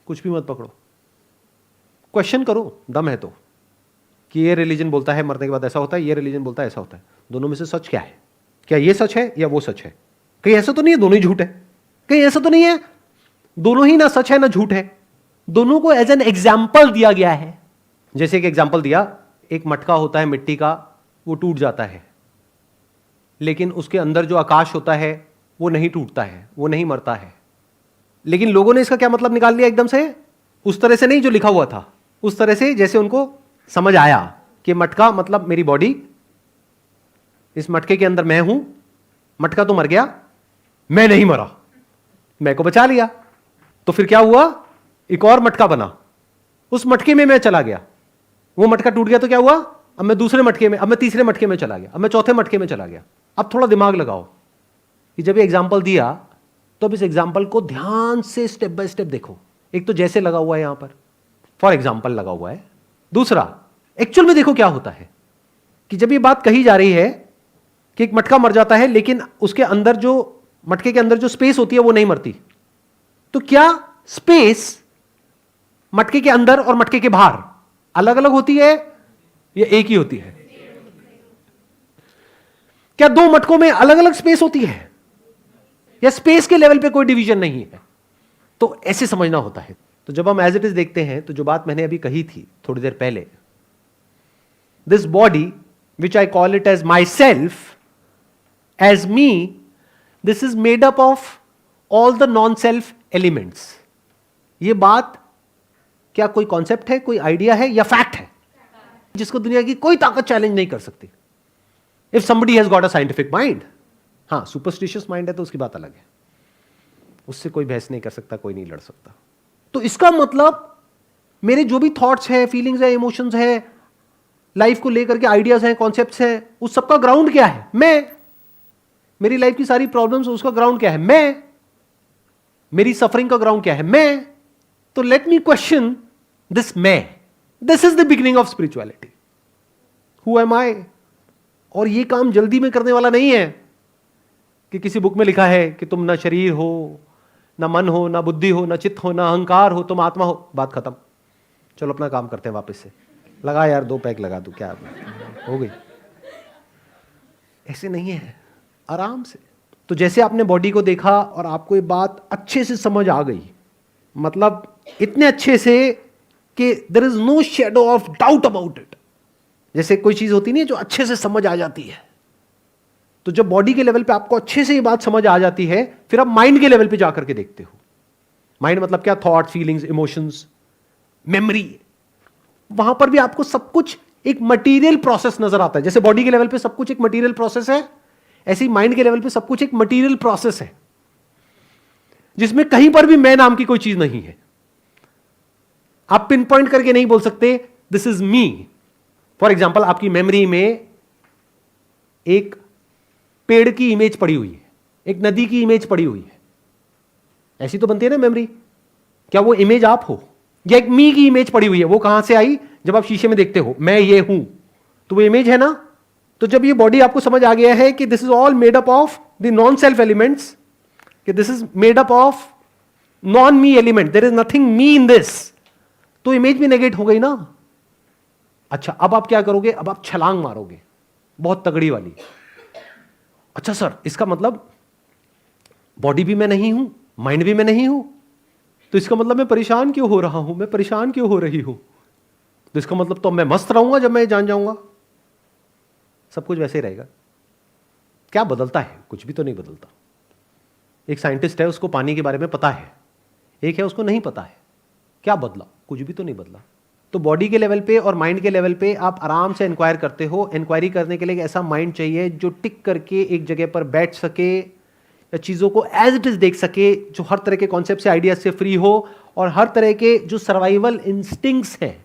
S2: कुछ भी मत पकड़ो, क्वेश्चन करो, दम है तो, कि ये रिलीजन बोलता है मरने के बाद ऐसा होता है, ये रिलीजन बोलता है ऐसा होता है। दोनों में से सच क्या है? क्या ये सच है या वो सच है? कहीं ऐसा तो नहीं है दोनों ही झूठ है? कहीं ऐसा तो नहीं है दोनों ही ना सच है ना झूठ है? दोनों को एज एन एग्जाम्पल दिया गया है। जैसे एक एग्जाम्पल दिया, एक मटका होता है मिट्टी का, वो टूट जाता है, लेकिन उसके अंदर जो आकाश होता है वो नहीं टूटता है, वो नहीं मरता है। लेकिन लोगों ने इसका क्या मतलब निकाल लिया एकदम से, उस तरह से नहीं जो लिखा हुआ था, उस तरह से जैसे उनको समझ आया कि मटका मतलब मेरी बॉडी, इस मटके के अंदर मैं हूं, मटका तो मर गया, मैं नहीं मरा, मैं को बचा लिया। तो फिर क्या हुआ? एक और मटका बना, उस मटके में मैं चला गया, वो मटका टूट गया तो क्या हुआ? अब मैं दूसरे मटके में, अब मैं तीसरे मटके में चला गया, अब मैं चौथे मटके में चला गया। अब थोड़ा दिमाग लगाओ कि जब ये एग्जाम्पल दिया तो अब इस एग्जाम्पल को ध्यान से स्टेप बाय स्टेप देखो। एक तो जैसे लगा हुआ है यहां पर, फॉर एग्जाम्पल लगा हुआ है। दूसरा, एक्चुअल में देखो क्या होता है कि जब ये बात कही जा रही है कि एक मटका मर जाता है, लेकिन उसके अंदर जो, मटके के अंदर जो स्पेस होती है वो नहीं मरती, तो क्या स्पेस मटके के अंदर और मटके के बाहर अलग अलग होती है या एक ही होती है? क्या दो मटकों में अलग अलग स्पेस होती है या स्पेस के लेवल पे कोई डिवीजन नहीं है? तो ऐसे समझना होता है। तो जब हम एज इट इज देखते हैं, तो जो बात मैंने अभी कही थी थोड़ी देर पहले, this body which I call it as my self, as me, this is made up of all the non self elements. ये बात क्या कोई कॉन्सेप्ट है, कोई आइडिया है या फैक्ट है, जिसको दुनिया की कोई ताकत चैलेंज नहीं कर सकती? If somebody has got a scientific mind, हाँ सुपरस्टिशियस माइंड है तो उसकी बात अलग है, उससे कोई बहस नहीं कर सकता, कोई नहीं लड़ सकता। तो इसका मतलब मेरे जो भी थॉट्स हैं, फीलिंग्स हैं, इमोशंस हैं, लाइफ को लेकर के आइडियाज हैं, कॉन्सेप्ट्स हैं, उस सबका ग्राउंड क्या है? मैं। मेरी लाइफ की सारी प्रॉब्लम्स, उसका ग्राउंड क्या है? मैं। मेरी सफरिंग का ग्राउंड क्या है? मैं। तो लेट मी क्वेश्चन दिस मैं। This is the beginning of spirituality. Who am I? और ये काम जल्दी में करने वाला नहीं है कि किसी बुक में लिखा है कि तुम ना शरीर हो, ना मन हो, ना बुद्धि हो, ना चित्त हो, ना अहंकार हो, तुम आत्मा हो, बात खत्म, चलो अपना काम करते हैं वापस से। लगा यार, 2 पैक लगा दूं, क्या हो गई? ऐसे नहीं है, आराम से। तो जैसे आपने बॉडी को देखा और आपको ये बात अच्छे से समझ आ गई, मतलब इतने अच्छे से कि there is no shadow of doubt about it. जैसे कोई चीज होती नहीं है जो अच्छे से समझ आ जाती है, तो जब बॉडी के लेवल पे आपको अच्छे से ये बात समझ आ जाती है, फिर आप माइंड के लेवल पे जाकर के देखते हो। माइंड मतलब क्या? Thought, feelings, emotions, memory. वहां पर भी आपको सब कुछ एक मटेरियल प्रोसेस नजर आता है। जैसे बॉडी के लेवल पे सब कुछ एक मटेरियल प्रोसेस है, ऐसे ही माइंड के लेवल पे सब कुछ एक मटेरियल प्रोसेस है। जिसमें कहीं पर भी मैं नाम की कोई चीज नहीं है। आप पिन पॉइंट करके नहीं बोल सकते this is me. For example, आपकी मेमोरी में एक पेड़ की इमेज पड़ी हुई है, एक नदी की इमेज पड़ी हुई है, ऐसी तो बनती है ना मेमोरी। क्या वो इमेज आप हो? या एक मी की इमेज पड़ी हुई है, वो कहां से आई? जब आप शीशे में देखते हो मैं ये हूं, तो वो इमेज है ना। तो जब ये बॉडी आपको समझ आ गया है कि this is all made up of the non self elements, कि this is made up of non me element, there is nothing me in this, तो इमेज भी नेगेट हो गई ना। अच्छा, अब आप क्या करोगे? अब आप छलांग मारोगे, बहुत तगड़ी वाली। अच्छा सर, इसका मतलब बॉडी भी मैं नहीं हूं, माइंड भी मैं नहीं हूं, तो इसका मतलब मैं परेशान क्यों हो रहा हूं, मैं परेशान क्यों हो रही हूं? तो इसका मतलब तो मैं मस्त रहूंगा जब मैं जान जाऊंगा। सब कुछ वैसे ही रहेगा। क्या बदलता है? कुछ भी तो नहीं बदलता। एक साइंटिस्ट है, उसको पानी के बारे में पता है, एक है उसको नहीं पता है। क्या बदला? कुछ भी तो नहीं बदला। तो बॉडी के लेवल पे और माइंड के लेवल पे आप आराम से इंक्वायर करते हो। इंक्वायरी करने के लिए एक ऐसा माइंड चाहिए जो टिक करके एक जगह पर बैठ सके, या चीज़ों को एज इट इज देख सके, जो हर तरह के कॉन्सेप्ट से, आइडियाज से फ्री हो, और हर तरह के जो सर्वाइवल इंस्टिंक्ट्स हैं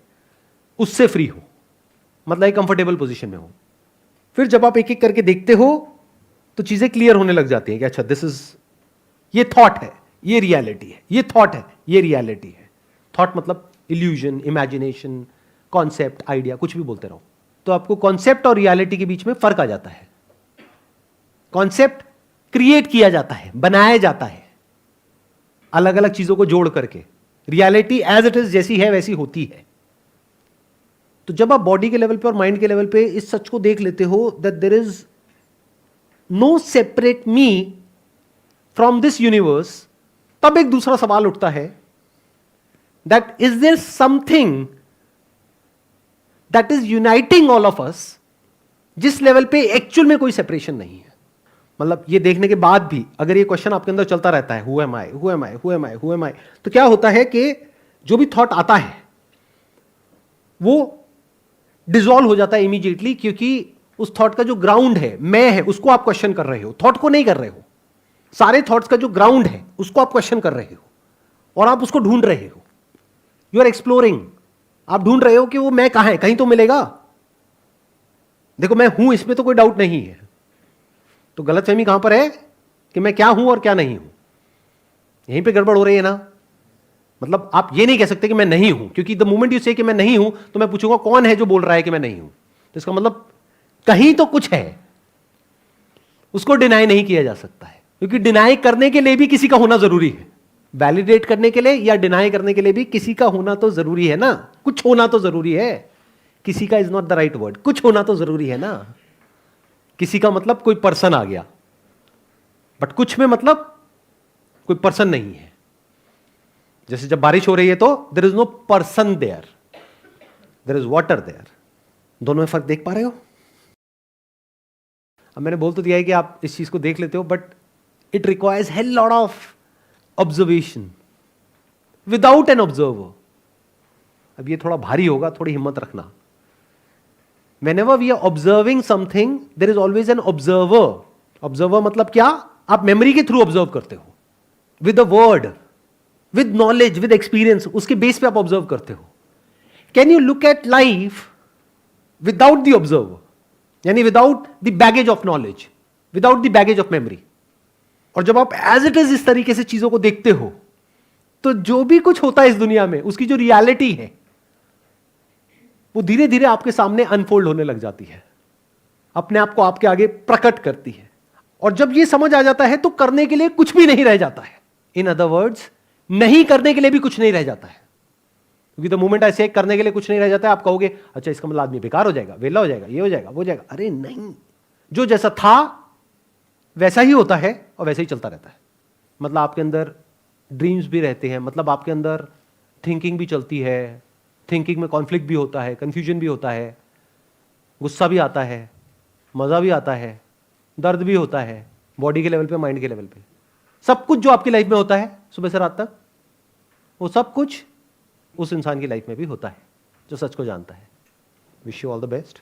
S2: उससे फ्री हो, मतलब एक कंफर्टेबल पोजीशन में हो। फिर जब आप एक एक करके देखते हो तो चीजें क्लियर होने लग जाती हैं कि अच्छा दिस इज, ये थॉट है, ये रियलिटी है, ये थॉट है, ये रियलिटी है। थॉट मतलब इल्यूजन, इमेजिनेशन, कॉन्सेप्ट, आइडिया, कुछ भी बोलते रहो। तो आपको कॉन्सेप्ट और रियलिटी के बीच में फर्क आ जाता है। कॉन्सेप्ट क्रिएट किया जाता है, बनाया जाता है अलग अलग चीजों को जोड़ करके। रियलिटी एज इट इज जैसी है वैसी होती है। तो जब आप बॉडी के लेवल पे और माइंड के लेवल पे इस सच को देख लेते हो that there is no separate me from this universe, तब एक दूसरा सवाल उठता है that is there something that is uniting all of us, जिस लेवल पे एक्चुअल में कोई सेपरेशन नहीं है। मतलब ये देखने के बाद भी अगर ये क्वेश्चन आपके अंदर चलता रहता है, who am I, who am I, who am I, who am I, तो क्या होता है कि जो भी थॉट आता है वो डिसॉल्व हो जाता है इमीडिएटली, क्योंकि उस थॉट का जो ग्राउंड है, मैं है, उसको आप क्वेश्चन कर रहे हो, थॉट को नहीं कर रहे हो। सारे थॉट्स का जो ग्राउंड है उसको आप क्वेश्चन कर रहे हो और आप उसको ढूंढ रहे हो। यू आर एक्सप्लोरिंग, आप ढूंढ रहे हो कि वो मैं कहां है, कहीं तो मिलेगा। देखो मैं हूं, इसमें तो कोई डाउट नहीं है। तो गलतफहमी कहां पर है कि मैं क्या हूं और क्या नहीं हूं, यहीं पे गड़बड़ हो रही है ना। मतलब आप ये नहीं कह सकते कि मैं नहीं हूं, क्योंकि द मोमेंट यू से कि मैं नहीं हूं तो मैं पूछूंगा कौन है जो बोल रहा है कि मैं नहीं हूं, तो इसका मतलब कहीं तो कुछ है, उसको डिनाई नहीं किया जा सकता है। क्योंकि डिनाई करने के लिए भी किसी का होना जरूरी है, वैलिडेट करने के लिए या डिनाई करने के लिए भी किसी का होना तो जरूरी है ना, कुछ होना तो जरूरी है। किसी का is not the right word, कुछ होना तो जरूरी है ना। किसी का मतलब कोई पर्सन आ गया, बट कुछ में मतलब कोई पर्सन नहीं है। जैसे जब बारिश हो रही है तो there is no person there, there is water there. दोनों में फर्क देख पा रहे हो? अब मैंने बोल तो दिया है कि आप इस चीज को देख लेते हो, but it requires hell lot of observation without an observer. अब ये थोड़ा भारी होगा, थोड़ी हिम्मत रखना। Whenever we are observing something, there is always an observer. Observer मतलब क्या? आप मेमोरी के थ्रू ऑब्जर्व करते हो, with a word, with knowledge, with experience, उसके बेस पे आप ऑब्जर्व करते हो। Can you look at life without the observer, यानी without the baggage of knowledge, without the baggage of memory? और जब आप एज इट इज इस तरीके से चीजों को देखते हो, तो जो भी कुछ होता है इस दुनिया में, उसकी जो रियलिटी है वो धीरे धीरे आपके सामने अनफोल्ड होने लग जाती है, अपने आप को आपके आगे प्रकट करती है। और जब ये समझ आ जाता है तो करने के लिए कुछ भी नहीं रह जाता है। इन अदर वर्ड्स, नहीं करने के लिए भी कुछ नहीं रह जाता है। क्योंकि द मोमेंट ऐसे करने के लिए कुछ नहीं रह जाता है, आप कहोगे अच्छा इसका मतलब आदमी बेकार हो जाएगा, वेला हो जाएगा, ये हो जाएगा, वो हो जाएगा। अरे नहीं, जो जैसा था वैसा ही होता है और वैसे ही चलता रहता है। मतलब आपके अंदर ड्रीम्स भी रहते हैं, मतलब आपके अंदर थिंकिंग भी चलती है, थिंकिंग में कॉन्फ्लिक्ट भी होता है, कंफ्यूजन भी होता है, गुस्सा भी आता है, मज़ा भी आता है, दर्द भी होता है, बॉडी के लेवल पे, माइंड के लेवल पे। सब कुछ जो आपकी लाइफ में होता है सुबह से रात तक, वो सब कुछ उस इंसान की लाइफ में भी होता है जो सच को जानता है। Wish you all the best.